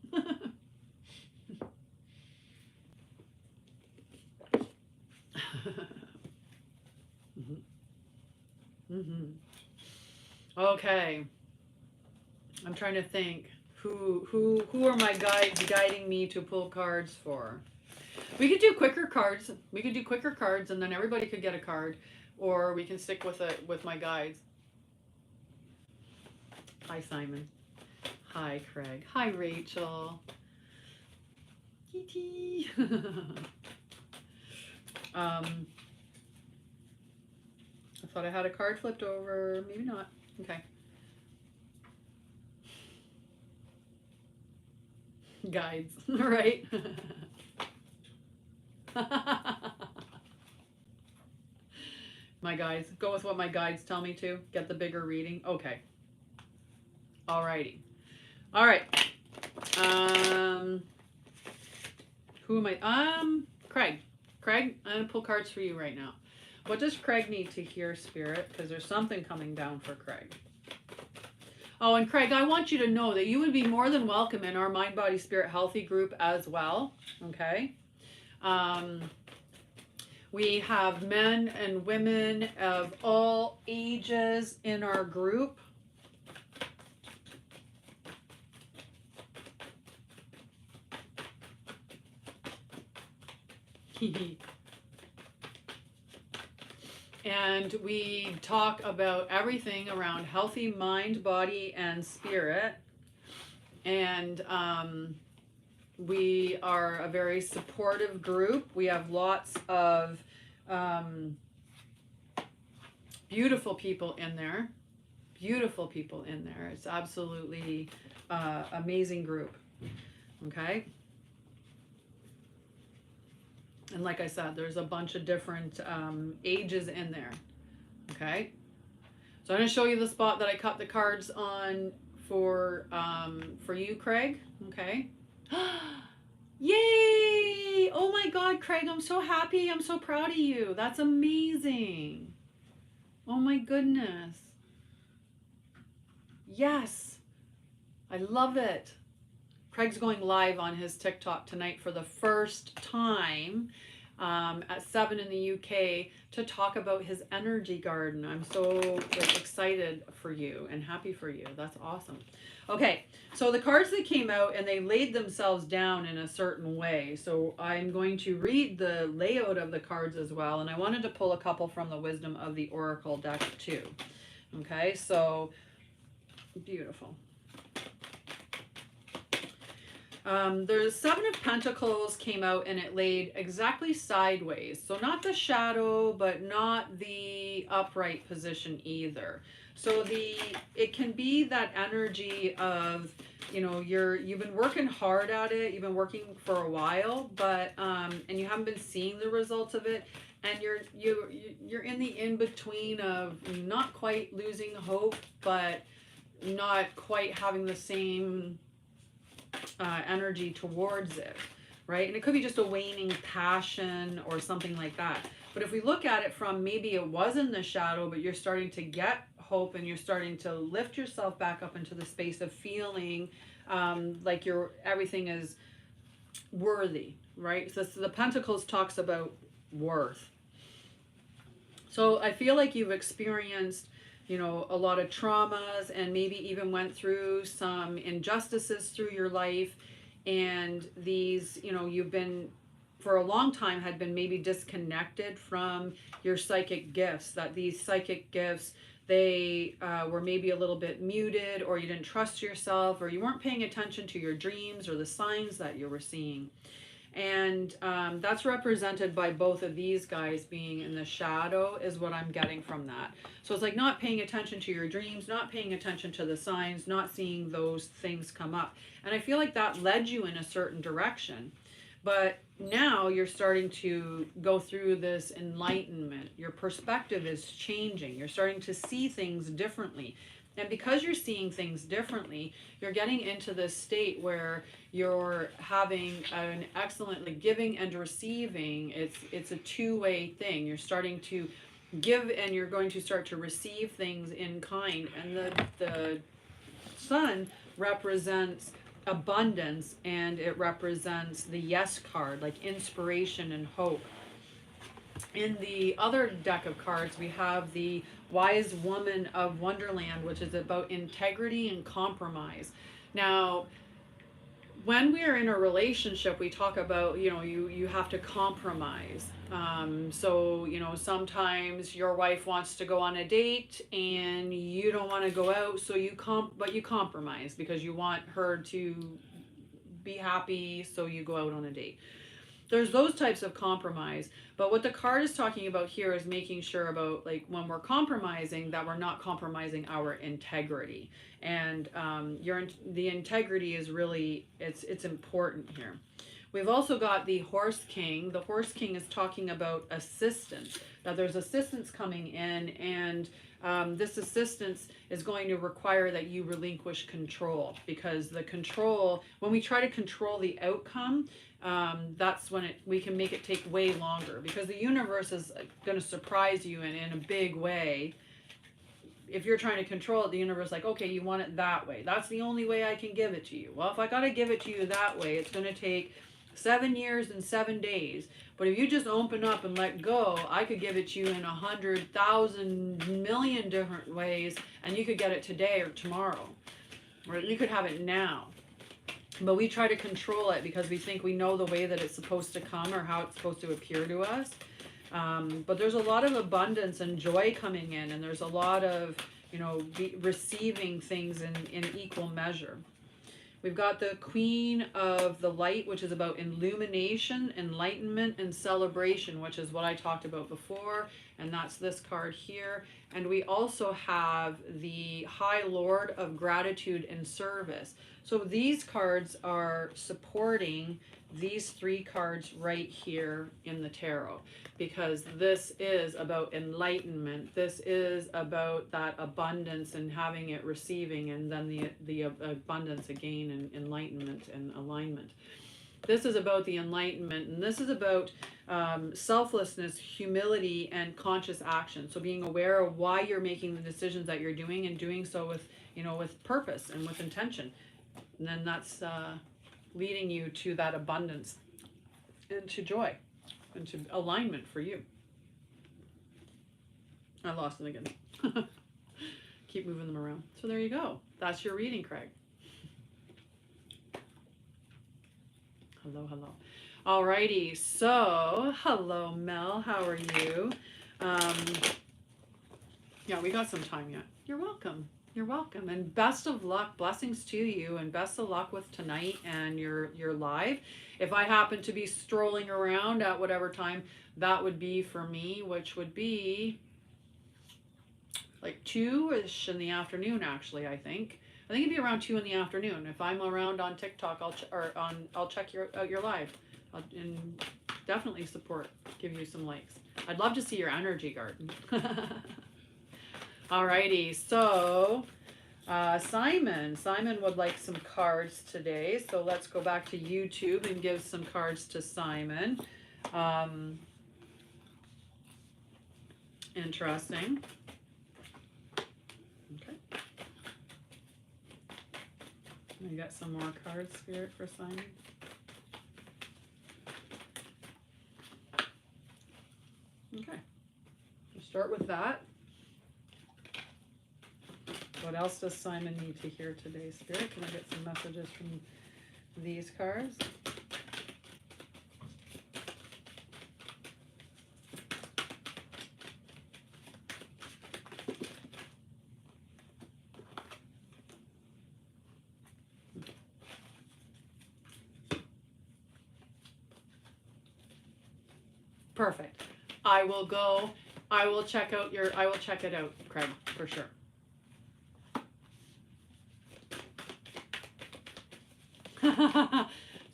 Okay. I'm trying to think. Who are my guides guiding me to pull cards for? We could do quicker cards. We could do quicker cards, and then everybody could get a card, or we can stick with it with my guides. Hi, Simon. Hi, Craig. Hi, Rachel. Kitty. I thought I had a card flipped over. Maybe not. Okay. Guides, right? My guides. Go with what my guides tell me to. Get the bigger reading. Okay. Alrighty. All right. Who am I? Craig. Craig, I'm going to pull cards for you right now. What does Craig need to hear, Spirit? Because there's something coming down for Craig. Oh, and Craig, I want you to know that you would be more than welcome in our Mind, Body, Spirit, Healthy group as well. Okay? We have men and women of all ages in our group. And we talk about everything around healthy mind, body, and spirit. And we are a very supportive group. We have lots of beautiful people in there. Beautiful people in there. It's absolutely amazing group. Okay. And like I said, there's a bunch of different ages in there. Okay. So I'm going to show you the spot that I cut the cards on for you, Craig. Okay. Yay! Oh my God, Craig, I'm so happy. I'm so proud of you. That's amazing. Oh my goodness. Yes. I love it. Craig's going live on his TikTok tonight for the first time at 7 in the UK to talk about his energy garden. I'm so excited for you and happy for you. That's awesome. Okay, so the cards that came out and they laid themselves down in a certain way. So I'm going to read the layout of the cards as well. And I wanted to pull a couple from the Wisdom of the Oracle deck too. Okay, so beautiful. There's Seven of Pentacles came out and it laid exactly sideways. So not the shadow, but not the upright position either. So it can be that energy of, you know, you've been working hard at it, you've been working for a while, but and you haven't been seeing the results of it, and you're in the in-between of not quite losing hope, but not quite having the same energy towards it, right? And it could be just a waning passion or something like that. But if we look at it from maybe it was in the shadow, but you're starting to get hope and you're starting to lift yourself back up into the space of feeling like everything is worthy, right? So the Pentacles talks about worth. So I feel like you've experienced, you know, a lot of traumas and maybe even went through some injustices through your life. And these, you know, you've been, for a long time, had been maybe disconnected from your psychic gifts, that these psychic gifts, they were maybe a little bit muted, or you didn't trust yourself, or you weren't paying attention to your dreams or the signs that you were seeing. And that's represented by both of these guys being in the shadow is what I'm getting from that. So it's like not paying attention to your dreams, not paying attention to the signs, not seeing those things come up. And I feel like that led you in a certain direction. But now you're starting to go through this enlightenment. Your perspective is changing. You're starting to see things differently. And because you're seeing things differently, you're getting into this state where you're having an excellent, like, giving and receiving. It's a two-way thing. You're starting to give and you're going to start to receive things in kind. And the sun represents abundance, and it represents the yes card, like inspiration and hope. In the other deck of cards, we have the Wise Woman of Wonderland, which is about integrity and compromise. Now, when we are in a relationship, we talk about, you know, you have to compromise. So, you know, sometimes your wife wants to go on a date and you don't want to go out, so but you compromise because you want her to be happy, so you go out on a date. There's those types of compromise, but what the card is talking about here is making sure about, like, when we're compromising, that we're not compromising our integrity. And the integrity is really, it's important here. We've also got the Horse King. The Horse King is talking about assistance. Now there's assistance coming in, and this assistance is going to require that you relinquish control, because the control, when we try to control the outcome, that's when we can make it take way longer, because the universe is going to surprise you in a big way. If you're trying to control it, the universe is like, okay, you want it that way. That's the only way I can give it to you. Well, if I got to give it to you that way, it's going to take 7 years and 7 days. But if you just open up and let go, I could give it to you in 100,000 million different ways, and you could get it today or tomorrow, or you could have it now. But we try to control it because we think we know the way that it's supposed to come or how it's supposed to appear to us. But there's a lot of abundance and joy coming in, and there's a lot of, receiving things in equal measure. We've got the Queen of the Light, which is about illumination, enlightenment, and celebration, which is what I talked about before, and that's this card here. And we also have the High Lord of Gratitude and Service. So these cards are supporting these 3 cards right here in the tarot, because this is about enlightenment. This is about that abundance and having it, receiving, and then the abundance again, and enlightenment and alignment. This is about the enlightenment, and this is about selflessness, humility, and conscious action. So being aware of why you're making the decisions that you're doing, and doing so with, with purpose and with intention. And then that's leading you to that abundance and to joy and to alignment for you. I lost it again. Keep moving them around. So there you go. That's your reading, Craig. Hello, hello. Alrighty, so hello, Mel. How are you? Yeah, we got some time yet. You're welcome. You're welcome, and best of luck. Blessings to you, and best of luck with tonight and your live. If I happen to be strolling around at whatever time that would be for me, which would be like 2-ish in the afternoon, actually. I think it'd be around 2 in the afternoon. If I'm around on TikTok, I'll check out your live, and definitely support. Give you some likes. I'd love to see your energy garden. Alrighty, so Simon would like some cards today, so let's go back to YouTube and give some cards to Simon. Interesting. Okay. We got some more cards, Spirit, for Simon. Okay, we'll start with that. What else does Simon need to hear today, Spirit? Can I get some messages from these cards? Perfect. I will check it out, Craig, for sure.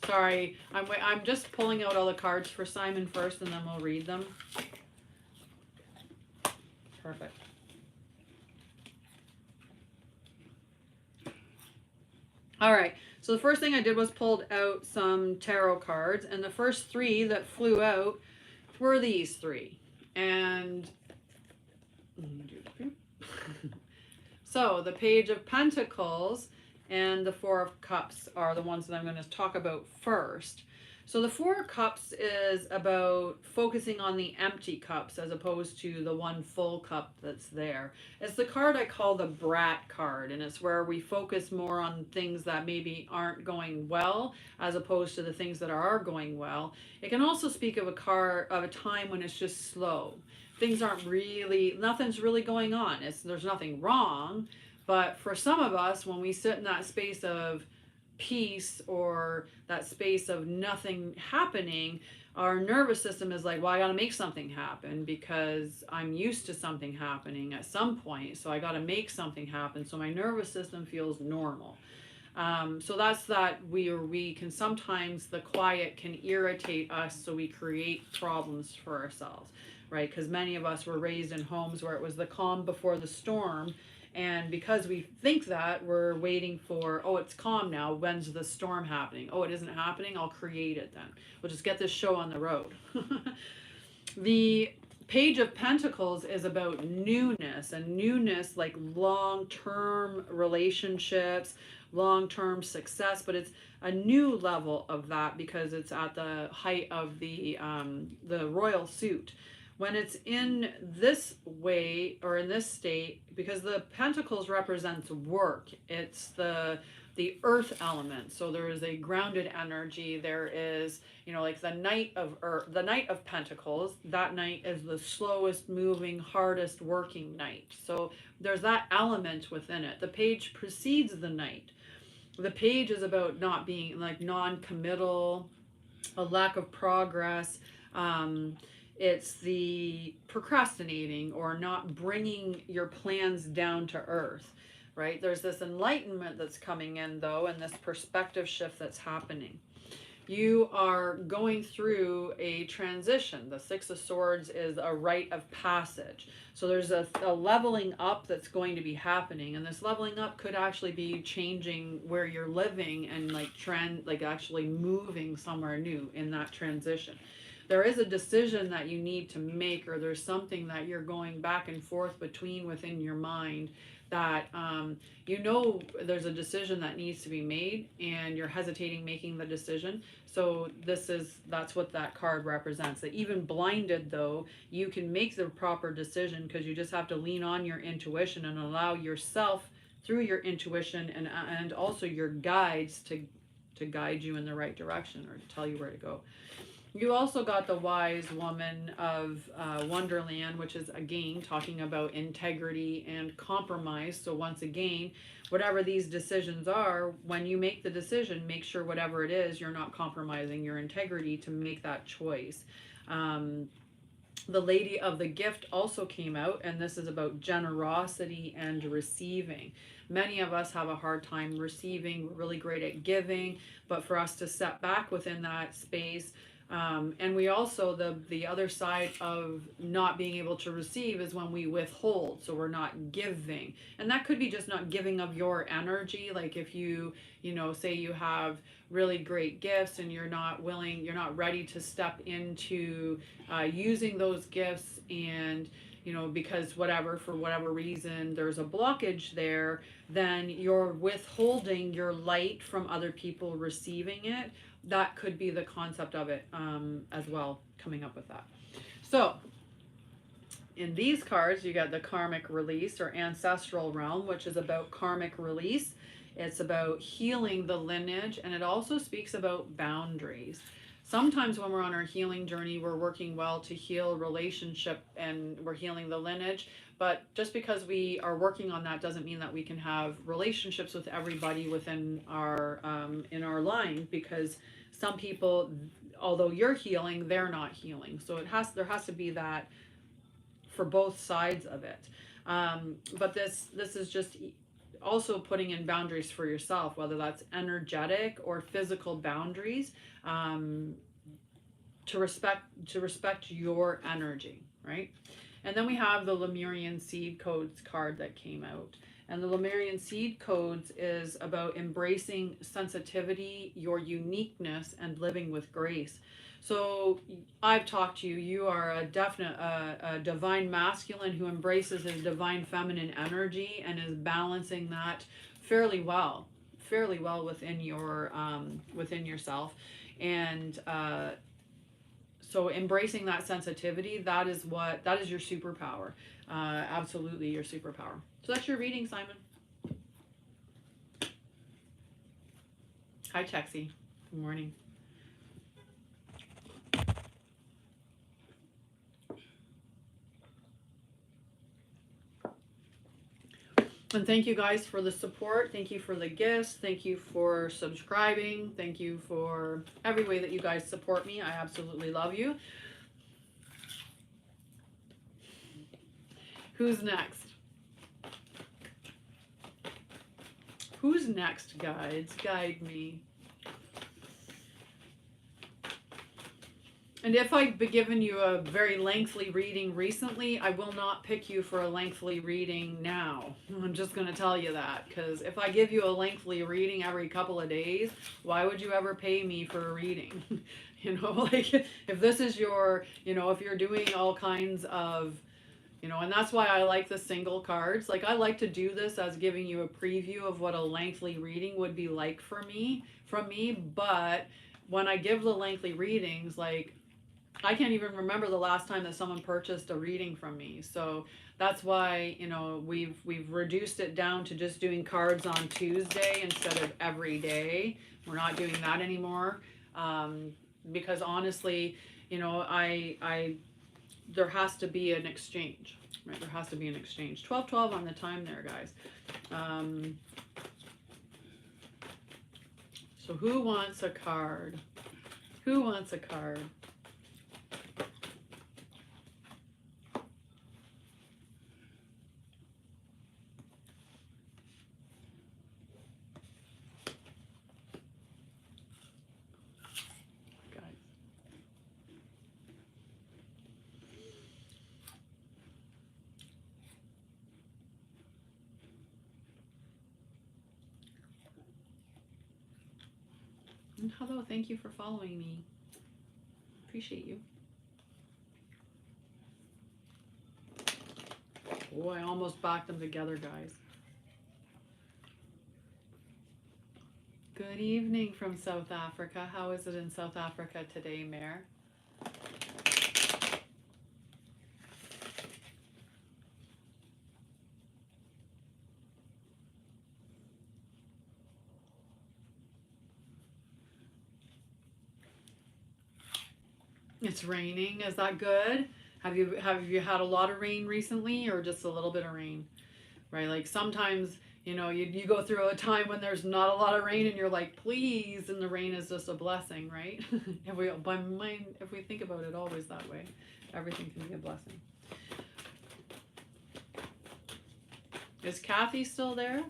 Sorry, I'm just pulling out all the cards for Simon first, and then we'll read them. Perfect. All right, so the first thing I did was pulled out some tarot cards, and the first 3 that flew out were these 3. And so the Page of Pentacles and the 4 of Cups are the ones that I'm going to talk about first. So the 4 of Cups is about focusing on the empty cups as opposed to the one full cup that's there. It's the card I call the brat card, and it's where we focus more on things that maybe aren't going well as opposed to the things that are going well. It can also speak of a time when it's just slow. Things nothing's really going on. There's nothing wrong. But for some of us, when we sit in that space of peace or that space of nothing happening, our nervous system is like, well, I got to make something happen because I'm used to something happening at some point. So I got to make something happen. So my nervous system feels normal. So that's that we can sometimes, the quiet can irritate us. So we create problems for ourselves, right? Because many of us were raised in homes where it was the calm before the storm. And because we think that, we're waiting for, oh, it's calm now. When's the storm happening? Oh, it isn't happening. I'll create it then. We'll just get this show on the road. The Page of Pentacles is about newness, and newness like long-term relationships, long-term success, but it's a new level of that because it's at the height of the royal suit. When it's in this way or in this state, because the pentacles represents work, it's the earth element. So there is a grounded energy. There is, you know, like the knight of earth, the knight of pentacles. That knight is the slowest moving, hardest working knight. So there's that element within it. The page precedes the knight. The page is about not being like non-committal, a lack of progress. It's the procrastinating or not bringing your plans down to earth, right? There's this enlightenment that's coming in, though, and this perspective shift that's happening. You are going through a transition. The Six of Swords is a rite of passage. So there's a leveling up that's going to be happening, and this leveling up could actually be changing where you're living and like actually moving somewhere new in that transition. There is a decision that you need to make, or there's something that you're going back and forth between within your mind that you know there's a decision that needs to be made and you're hesitating making the decision. So that's what that card represents. That even blinded, though, you can make the proper decision because you just have to lean on your intuition and allow yourself through your intuition and also your guides to guide you in the right direction or to tell you where to go. You also got the wise woman of Wonderland, which is again talking about integrity and compromise. So once again, whatever these decisions are, when you make the decision, make sure whatever it is, you're not compromising your integrity to make that choice. The Lady of the Gift also came out, and this is about generosity and receiving. Many of us have a hard time receiving. We're really great at giving, but for us to step back within that space, and we also, the other side of not being able to receive is when we withhold. So we're not giving. And that could be just not giving of your energy. Like if you know, say you have really great gifts and you're not ready to step into using those gifts, and you know, because for whatever reason there's a blockage there, then you're withholding your light from other people receiving it. That could be the concept of it as well, coming up with that. So in these cards, you got the karmic release or ancestral realm, which is about karmic release. It's about healing the lineage, and it also speaks about boundaries. Sometimes when we're on our healing journey, we're working well to heal relationship and we're healing the lineage. But just because we are working on that doesn't mean that we can have relationships with everybody within our in our line, because some people, although you're healing, they're not healing. So there has to be that for both sides of it. But this is just also putting in boundaries for yourself, whether that's energetic or physical boundaries, to respect your energy, right? And then we have the Lemurian Seed Codes card that came out. And the Lemurian Seed Codes is about embracing sensitivity, your uniqueness, and living with grace. So I've talked to you. You are a definite a divine masculine who embraces his divine feminine energy and is balancing that fairly well within yourself. And so embracing that sensitivity, that is your superpower. Absolutely your superpower. So that's your reading, Simon. Hi, Texie. Good morning. And thank you guys for the support. Thank you for the gifts. Thank you for subscribing. Thank you for every way that you guys support me. I absolutely love you. Who's next? Who's next, guides? Guide me. And if I've given you a very lengthy reading recently, I will not pick you for a lengthy reading now. I'm just going to tell you that, because if I give you a lengthy reading every couple of days, why would you ever pay me for a reading? You know, like if this is your, you know, if you're doing all kinds of You know, and that's why I like the single cards. Like, I like to do this as giving you a preview of what a lengthy reading would be like for me, from me. But when I give the lengthy readings, like, I can't even remember the last time that someone purchased a reading from me. So that's why, you know, we've reduced it down to just doing cards on Tuesday instead of every day. We're not doing that anymore. Because honestly, you know, I there has to be an exchange, right? There has to be an exchange. 12:12 on the time there, guys. So who wants a card? Who wants a card? Guys. And hello, thank you for following me. Appreciate you. Oh, I almost backed them together, guys. Good evening from South Africa. How is it in South Africa today, Mare? It's raining. Is that good? Have you had a lot of rain recently, or just a little bit of rain? Right? Like sometimes, you know, you go through a time when there's not a lot of rain and you're like, please, and the rain is just a blessing, right? If we think about it always that way, everything can be a blessing. Is Kathy still there?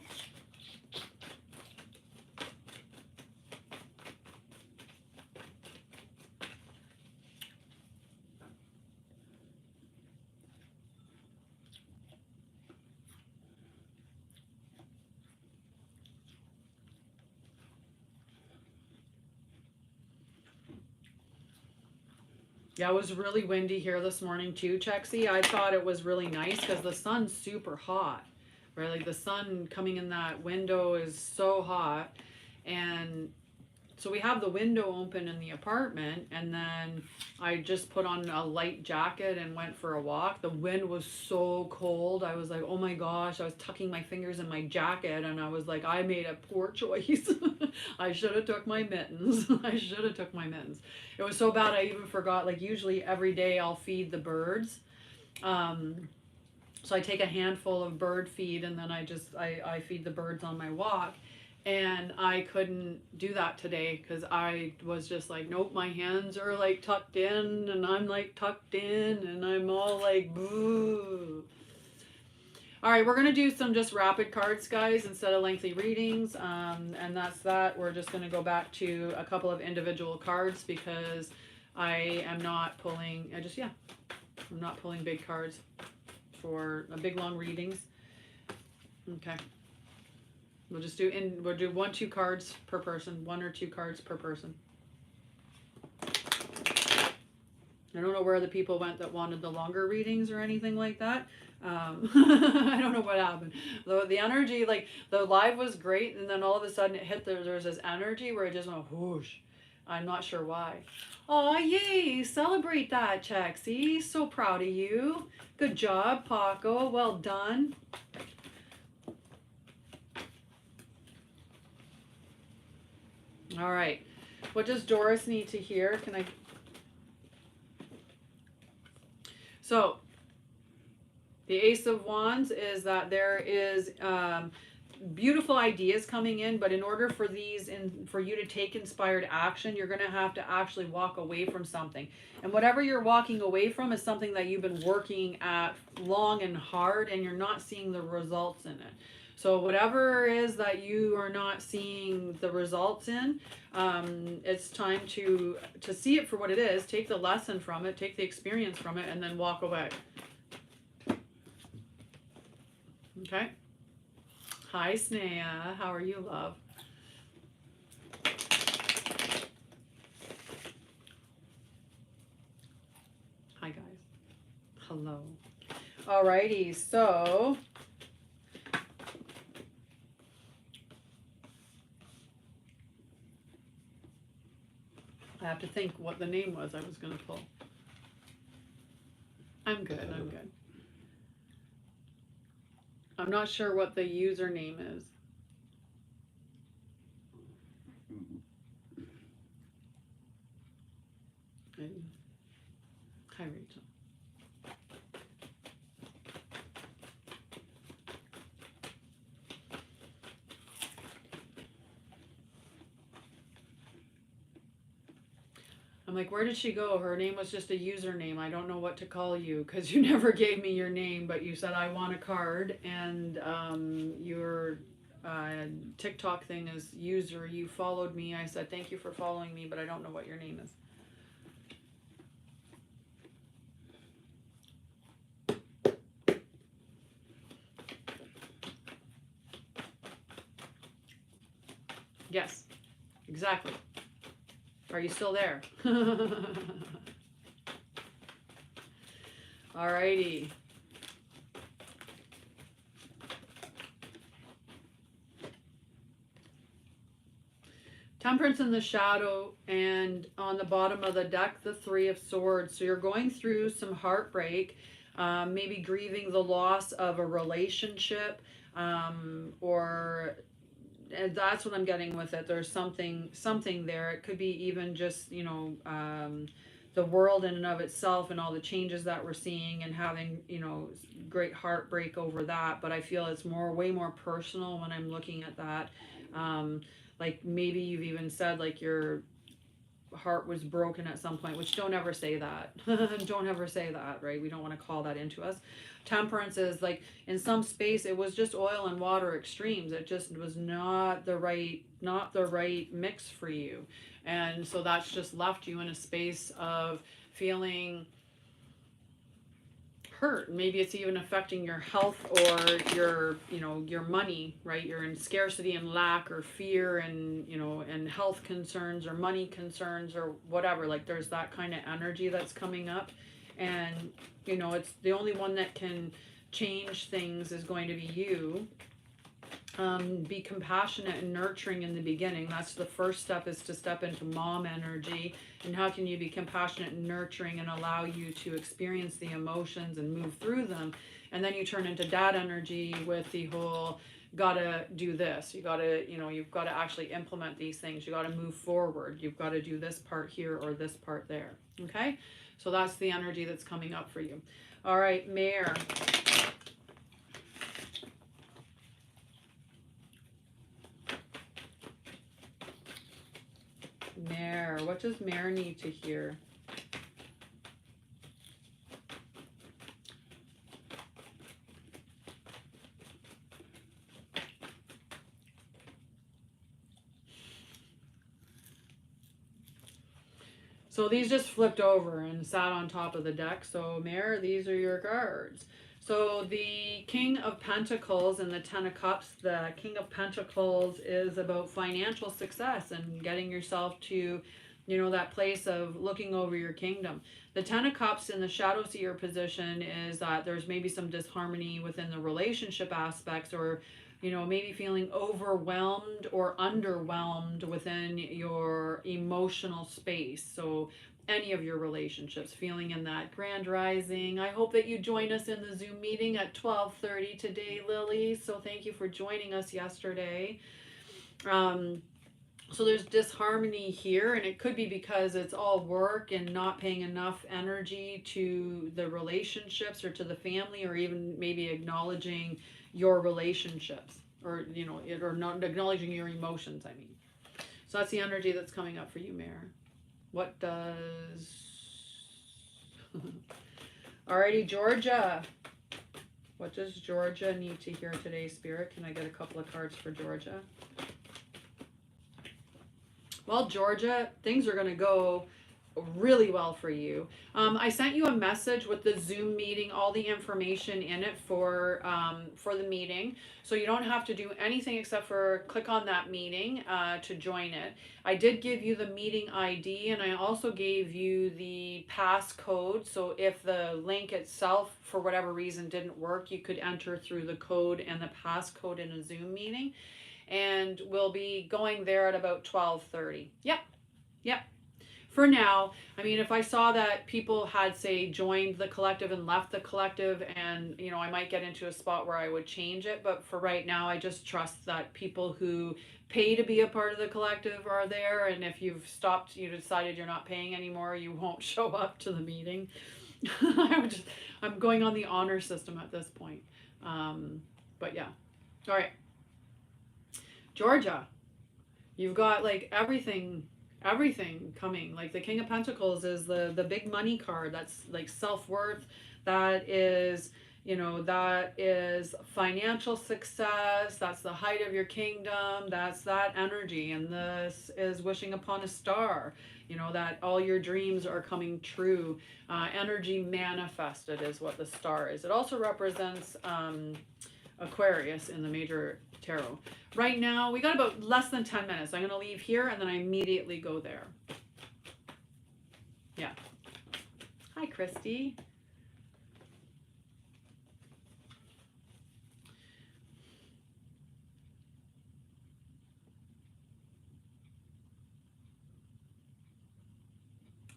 Yeah, it was really windy here this morning too, Chexy. I thought it was really nice because the sun's super hot, right? Like the sun coming in that window is so hot. And so we have the window open in the apartment, and then I just put on a light jacket and went for a walk. The wind was so cold. I was like, oh my gosh, I was tucking my fingers in my jacket, and I was like, I made a poor choice. I should have took my mittens. I should have took my mittens. It was so bad I even forgot, like usually every day I'll feed the birds. So I take a handful of bird feed, and then I feed the birds on my walk. And I couldn't do that today because I was just like, nope, my hands are like tucked in, and I'm like tucked in, and I'm all like, boo. All right, we're going to do some just rapid cards, guys, instead of lengthy readings. And that's that. We're just going to go back to a couple of individual cards because I am not pulling, I'm not pulling big cards for big long readings. Okay. We'll just do we'll do 1-2 cards per person, 1 or 2 cards per person. I don't know where the people went that wanted the longer readings or anything like that. I don't know what happened. The energy, like the live was great, and then all of a sudden it hit there was this energy where it just went whoosh. I'm not sure why. Oh, yay! Celebrate that, Chexy. So proud of you. Good job, Paco. Well done. All right. What does Doris need to hear? So, the Ace of Wands is that there is beautiful ideas coming in, but in order for for you to take inspired action, you're going to have to actually walk away from something. And whatever you're walking away from is something that you've been working at long and hard, and you're not seeing the results in it. So whatever it is that you are not seeing the results in, it's time to see it for what it is, take the lesson from it, take the experience from it, and then walk away. Okay? Hi, Snea. How are you, love? Hi, guys. Hello. Alrighty, so I have to think what the name was I was going to pull. I'm good, I'm good. I'm not sure what the username is. Hi, Rachel. I'm like, where did she go? Her name was just a username. I don't know what to call you because you never gave me your name, but you said I want a card, and your TikTok thing is user. You followed me. I said thank you for following me, but I don't know what your name is. Yes, exactly. Are you still there? Alrighty. Temperance in the shadow, and on the bottom of the deck, the Three of Swords. So you're going through some heartbreak, maybe grieving the loss of a relationship, or and that's what I'm getting with it. There's something there. It could be even just the world in and of itself and all the changes that we're seeing and having great heartbreak over that. But I feel it's way more personal when I'm looking at that. Like maybe you've even said like your heart was broken at some point, which don't ever say that. Don't ever say that, right? We don't want to call that into us. Temperance is like in some space it was just oil and water extremes. It just was not the right mix for you. And so that's just left you in a space of feeling hurt. Maybe it's even affecting your health or your money, right? You're in scarcity and lack or fear and health concerns or money concerns or whatever. Like there's that kind of energy that's coming up, and it's the only one that can change things is going to be you. Be compassionate and nurturing in the beginning. That's the first step, is to step into mom energy. And how can you be compassionate and nurturing and allow you to experience the emotions and move through them? And then you turn into dad energy with the whole gotta do this. You've got to actually implement these things. You got to move forward. You've got to do this part here or this part there. Okay? So that's the energy that's coming up for you. All right, Mare. Mare, what does Mare need to hear? So these just flipped over and sat on top of the deck. So Mare, these are your cards. So the King of Pentacles and the Ten of Cups. The King of Pentacles is about financial success and getting yourself to, that place of looking over your kingdom. The Ten of Cups in the shadow seer position is that there's maybe some disharmony within the relationship aspects, or maybe feeling overwhelmed or underwhelmed within your emotional space. So any of your relationships, feeling in that grand rising. I hope that you join us in the Zoom meeting at 12:30 today, Lily. So thank you for joining us yesterday. So there's disharmony here, and it could be because it's all work and not paying enough energy to the relationships or to the family, or even maybe acknowledging your relationships, or or not acknowledging your emotions, I mean. So that's the energy that's coming up for you, Mare. What does Alrighty, Georgia. What does Georgia need to hear today, Spirit? Can I get a couple of cards for Georgia? Well, Georgia, things are going to go really well for you. I sent you a message with the Zoom meeting, all the information in it for the meeting. So you don't have to do anything except for click on that meeting to join it. I did give you the meeting ID, and I also gave you the passcode. So if the link itself, for whatever reason, didn't work, you could enter through the code and the passcode in a Zoom meeting. And we'll be going there at about 12:30. Yep, yep. For now, I mean, if I saw that people had, say, joined the collective and left the collective, and, you know, I might get into a spot where I would change it. But for right now, I just trust that people who pay to be a part of the collective are there. And if you've stopped, you decided you're not paying anymore, you won't show up to the meeting. I'm going on the honor system at this point. But yeah. All right. Georgia, you've got like everything coming. Like the King of Pentacles is the big money card. That's like self-worth. That is, you know, that is financial success. That's the height of your kingdom. That's that energy. And this is wishing upon a star, you know, that all your dreams are coming true. Energy manifested is what the star is. It also represents Aquarius in the major tarot. Right now, we got about less than 10 minutes. I'm going to leave here and then I immediately go there. Yeah. Hi, Christy.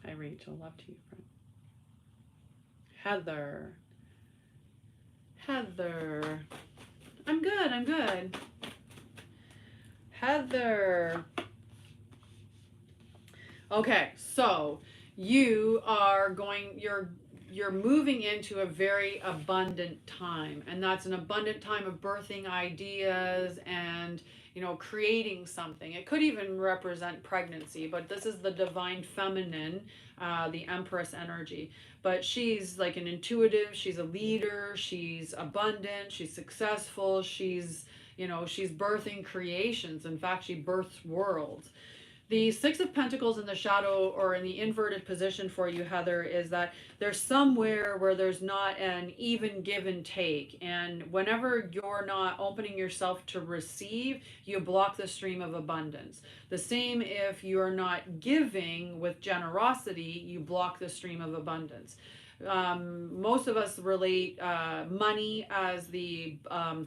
Hi, Rachel. Love to you, friend. Heather. Heather. I'm good. I'm good. Heather. Okay, so you are going, you're moving into a very abundant time, and that's an abundant time of birthing ideas and, you know, creating something. It could even represent pregnancy, but this is the divine feminine, the Empress energy. But she's like an intuitive, she's a leader, she's abundant, she's successful, she's, you know, she's birthing creations. In fact, she births worlds. The Six of Pentacles in the shadow or in the inverted position for you, Heather, is that there's somewhere where there's not an even give and take. And whenever you're not opening yourself to receive, you block the stream of abundance. The same if you're not giving with generosity, you block the stream of abundance. Most of us relate money as the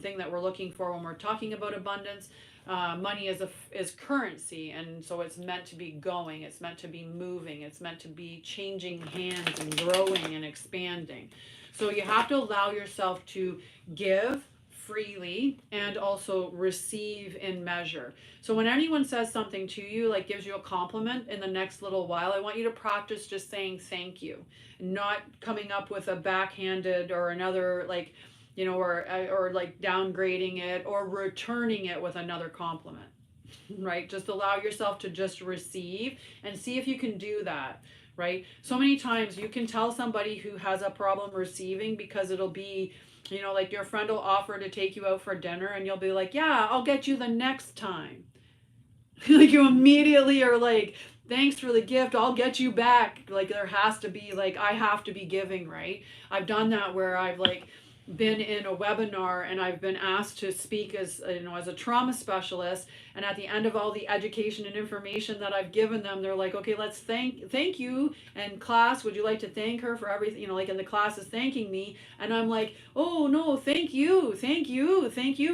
thing that we're looking for when we're talking about abundance. Money is currency, and so it's meant to be going, it's meant to be moving, it's meant to be changing hands and growing and expanding. So you have to allow yourself to give freely and also receive in measure. So when anyone says something to you, like gives you a compliment in the next little while, I want you to practice just saying thank you, not coming up with a backhanded or another, like, you know, or like downgrading it or returning it with another compliment, right? Just allow yourself to just receive and see if you can do that, right? So many times you can tell somebody who has a problem receiving because it'll be, you know, like your friend will offer to take you out for dinner and you'll be like, yeah, I'll get you the next time. Like you immediately are like, thanks for the gift, I'll get you back. Like there has to be, like, I have to be giving, right? I've done that where I've like been in a webinar and I've been asked to speak as, you know, as a trauma specialist, and at the end of all the education and information that I've given them, they're like, okay, let's thank you, and class, would you like to thank her for everything, you know, like, and the class is thanking me, and I'm like, oh no, thank you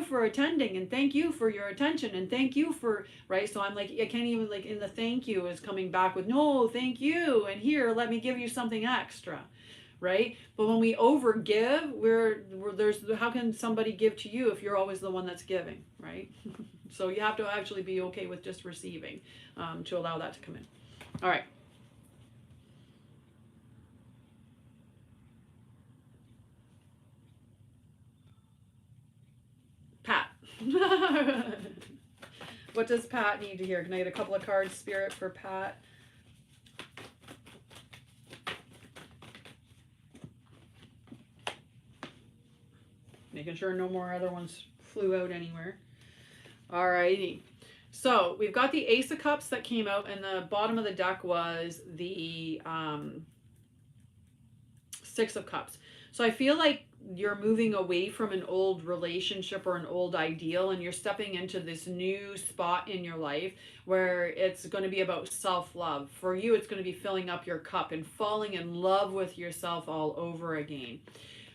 for attending, and thank you for your attention, and thank you for, right? So I'm like, I can't even, like, in the thank you is coming back with no thank you, and here, let me give you something extra, right? But when we overgive, we're there's, how can somebody give to you if you're always the one that's giving, right? So you have to actually be okay with just receiving, to allow that to come in. All right. Pat. What does Pat need to hear? Can I get a couple of cards, Spirit, for Pat? Making sure no more other ones flew out anywhere. Alrighty. So we've got the Ace of Cups that came out, and the bottom of the deck was the Six of Cups. So I feel like you're moving away from an old relationship or an old ideal, and you're stepping into this new spot in your life where it's going to be about self-love. For you, it's going to be filling up your cup and falling in love with yourself all over again.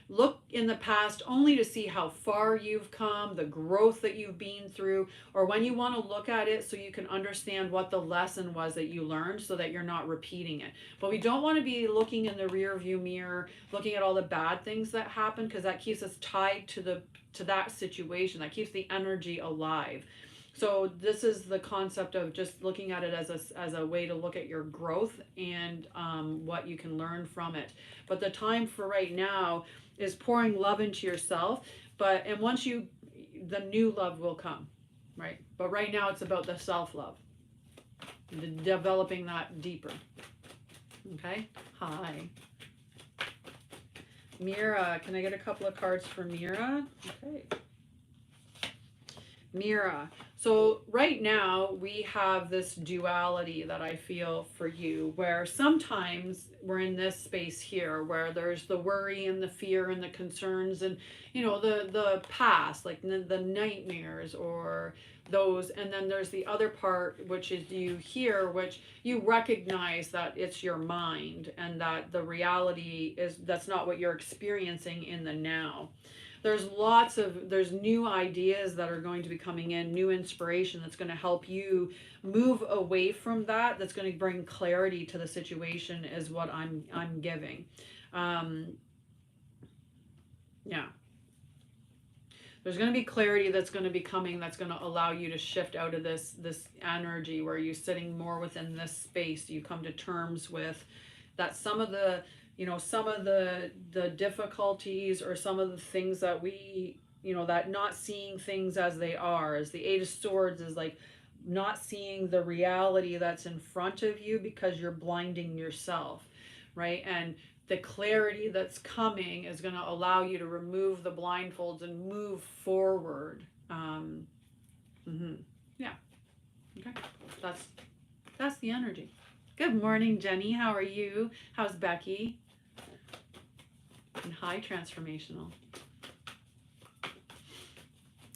Look in the past only to see how far you've come, the growth that you've been through, or when you want to look at it so you can understand what the lesson was that you learned so that you're not repeating it. But we don't want to be looking in the rear view mirror, looking at all the bad things that happened, because that keeps us tied to that situation. That keeps the energy alive. So this is the concept of just looking at it as a way to look at your growth and what you can learn from it. But the time for right now is pouring love into yourself. And once the new love will come, right? But right now it's about the self-love, developing that deeper. Okay? Hi. Mira, can I get a couple of cards for Mira? Okay. Mira. So right now we have this duality that I feel for you, where sometimes we're in this space here where there's the worry and the fear and the concerns and, you know, the past, like the nightmares or those. And then there's the other part, which is you here, which you recognize that it's your mind and that the reality that's not what you're experiencing in the now. There's new ideas that are going to be coming in, new inspiration that's going to help you move away from that. That's going to bring clarity to the situation is what I'm giving. Yeah. There's going to be clarity that's going to be coming that's going to allow you to shift out of this energy where you're sitting more within this space. You come to terms with that some of the difficulties or some of the things that that not seeing things as they are, as the Eight of Swords is like not seeing the reality that's in front of you because you're blinding yourself, right? And the clarity that's coming is going to allow you to remove the blindfolds and move forward. Yeah. Okay. That's the energy. Good morning, Jenny. How are you? How's Becky? And hi, transformational.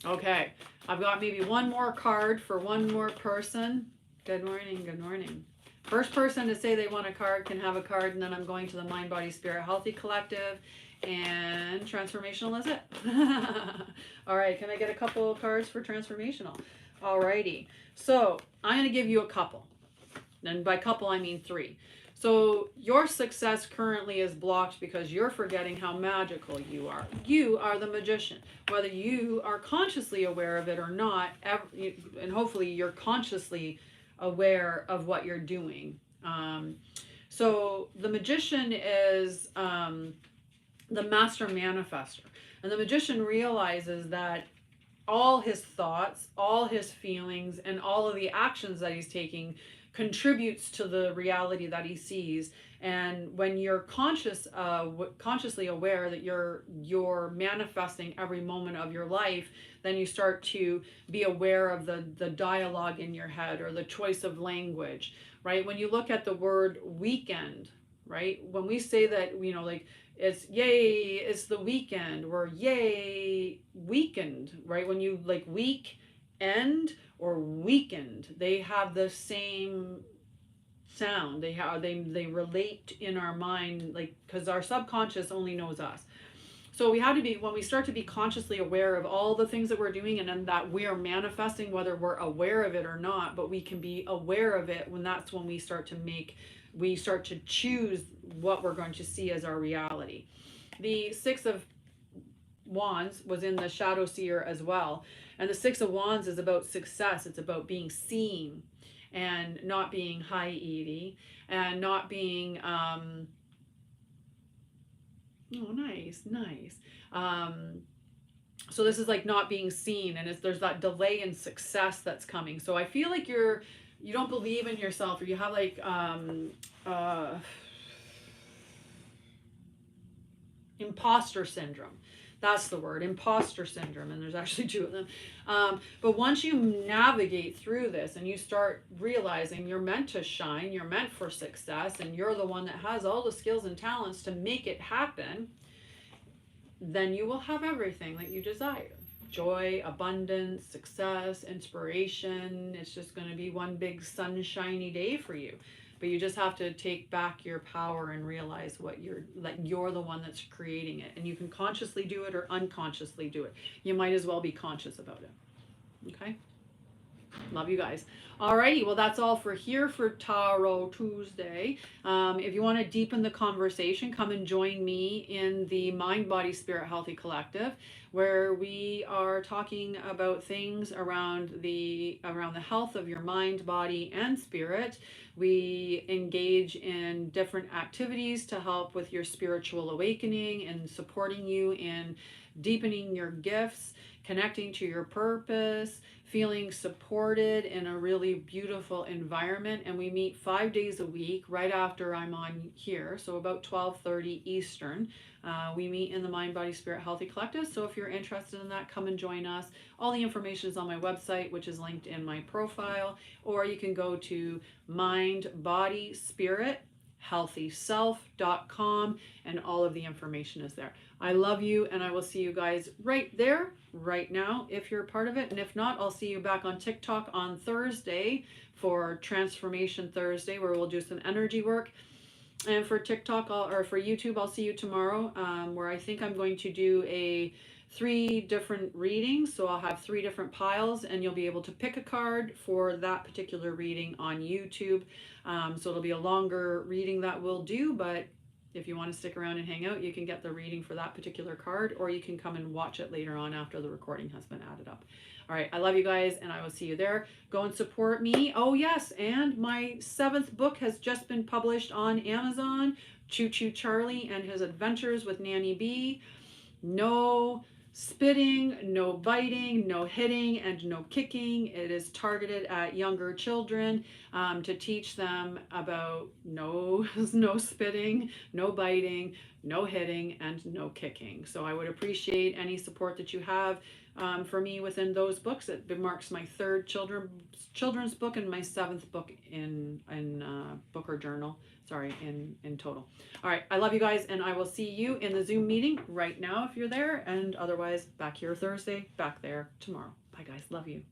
Okay, I've got maybe one more card for one more person. Good morning, good morning. First person to say they want a card can have a card, and then I'm going to the Mind, Body, Spirit, Healthy Collective, and transformational is it. All right, can I get a couple of cards for transformational? Alrighty, so I'm going to give you a couple. And by couple, I mean 3. So your success currently is blocked because you're forgetting how magical you are. You are the magician. Whether you are consciously aware of it or not, and hopefully you're consciously aware of what you're doing. So the magician is the master manifester. And the magician realizes that all his thoughts, all his feelings, and all of the actions that he's taking contributes to the reality that he sees. And when you're consciously aware that you're manifesting every moment of your life, then you start to be aware of the dialogue in your head or the choice of language, right? When you look at the word weekend, right? When we say that, like it's yay, it's the weekend, or yay, weekend, right? When you like week end or weakened, they have the same sound. They relate in our mind, like, because our subconscious only knows us. So we have to be, when we start to be consciously aware of all the things that we're doing and then that we are manifesting, whether we're aware of it or not, but we can be aware of it that's when we start to choose what we're going to see as our reality. The Six of Wands was in the Shadow Seer as well. And the Six of Wands is about success. It's about being seen and not being high-eaty and not being, oh, nice. So this is like not being seen, and there's that delay in success that's coming. So I feel like you don't believe in yourself, or you have like, imposter syndrome. That's the word, imposter syndrome, and there's actually two of them. But once you navigate through this and you start realizing you're meant to shine, you're meant for success, and you're the one that has all the skills and talents to make it happen, then you will have everything that you desire. Joy, abundance, success, inspiration. It's just going to be one big sunshiny day for you. But you just have to take back your power and realize you're the one that's creating it. And you can consciously do it or unconsciously do it. You might as well be conscious about it. Okay? Love you guys. Alrighty, well that's all for here for Tarot Tuesday. If you want to deepen the conversation, come and join me in the Mind, Body, Spirit Healthy Collective, where we are talking about things around the health of your mind, body, and spirit. We engage in different activities to help with your spiritual awakening and supporting you in deepening your gifts, connecting to your purpose, feeling supported in a really beautiful environment. And we meet 5 days a week right after I'm on here, so about 12:30 Eastern. We meet in the Mind, Body, Spirit Healthy Collective. So if you're interested in that, come and join us. All the information is on my website, which is linked in my profile, or you can go to Mind, Body, Spirit healthyself.com, and all of the information is there. I love you, and I will see you guys right there, right now, if you're a part of it. And if not, I'll see you back on TikTok on Thursday for Transformation Thursday, where we'll do some energy work. And for TikTok, or for YouTube, I'll see you tomorrow, where I think I'm going to do 3 different readings. So I'll have 3 different piles, and you'll be able to pick a card for that particular reading on YouTube. So it'll be a longer reading that we'll do, but if you want to stick around and hang out, you can get the reading for that particular card, or you can come and watch it later on after the recording has been added up. All right, I love you guys, and I will see you there. Go and support me. Oh yes, and my 7th book has just been published on Amazon, Choo Choo Charlie and His Adventures with Nanny B. No spitting, no biting, no hitting, and no kicking. It is targeted at younger children, to teach them about no spitting, no biting, no hitting, and no kicking. So I would appreciate any support that you have for me within those books. It marks my 3rd children's book and my 7th book in book or journal. Sorry, in total. All right, I love you guys, and I will see you in the Zoom meeting right now if you're there, and otherwise back here Thursday, back there tomorrow. Bye guys, love you.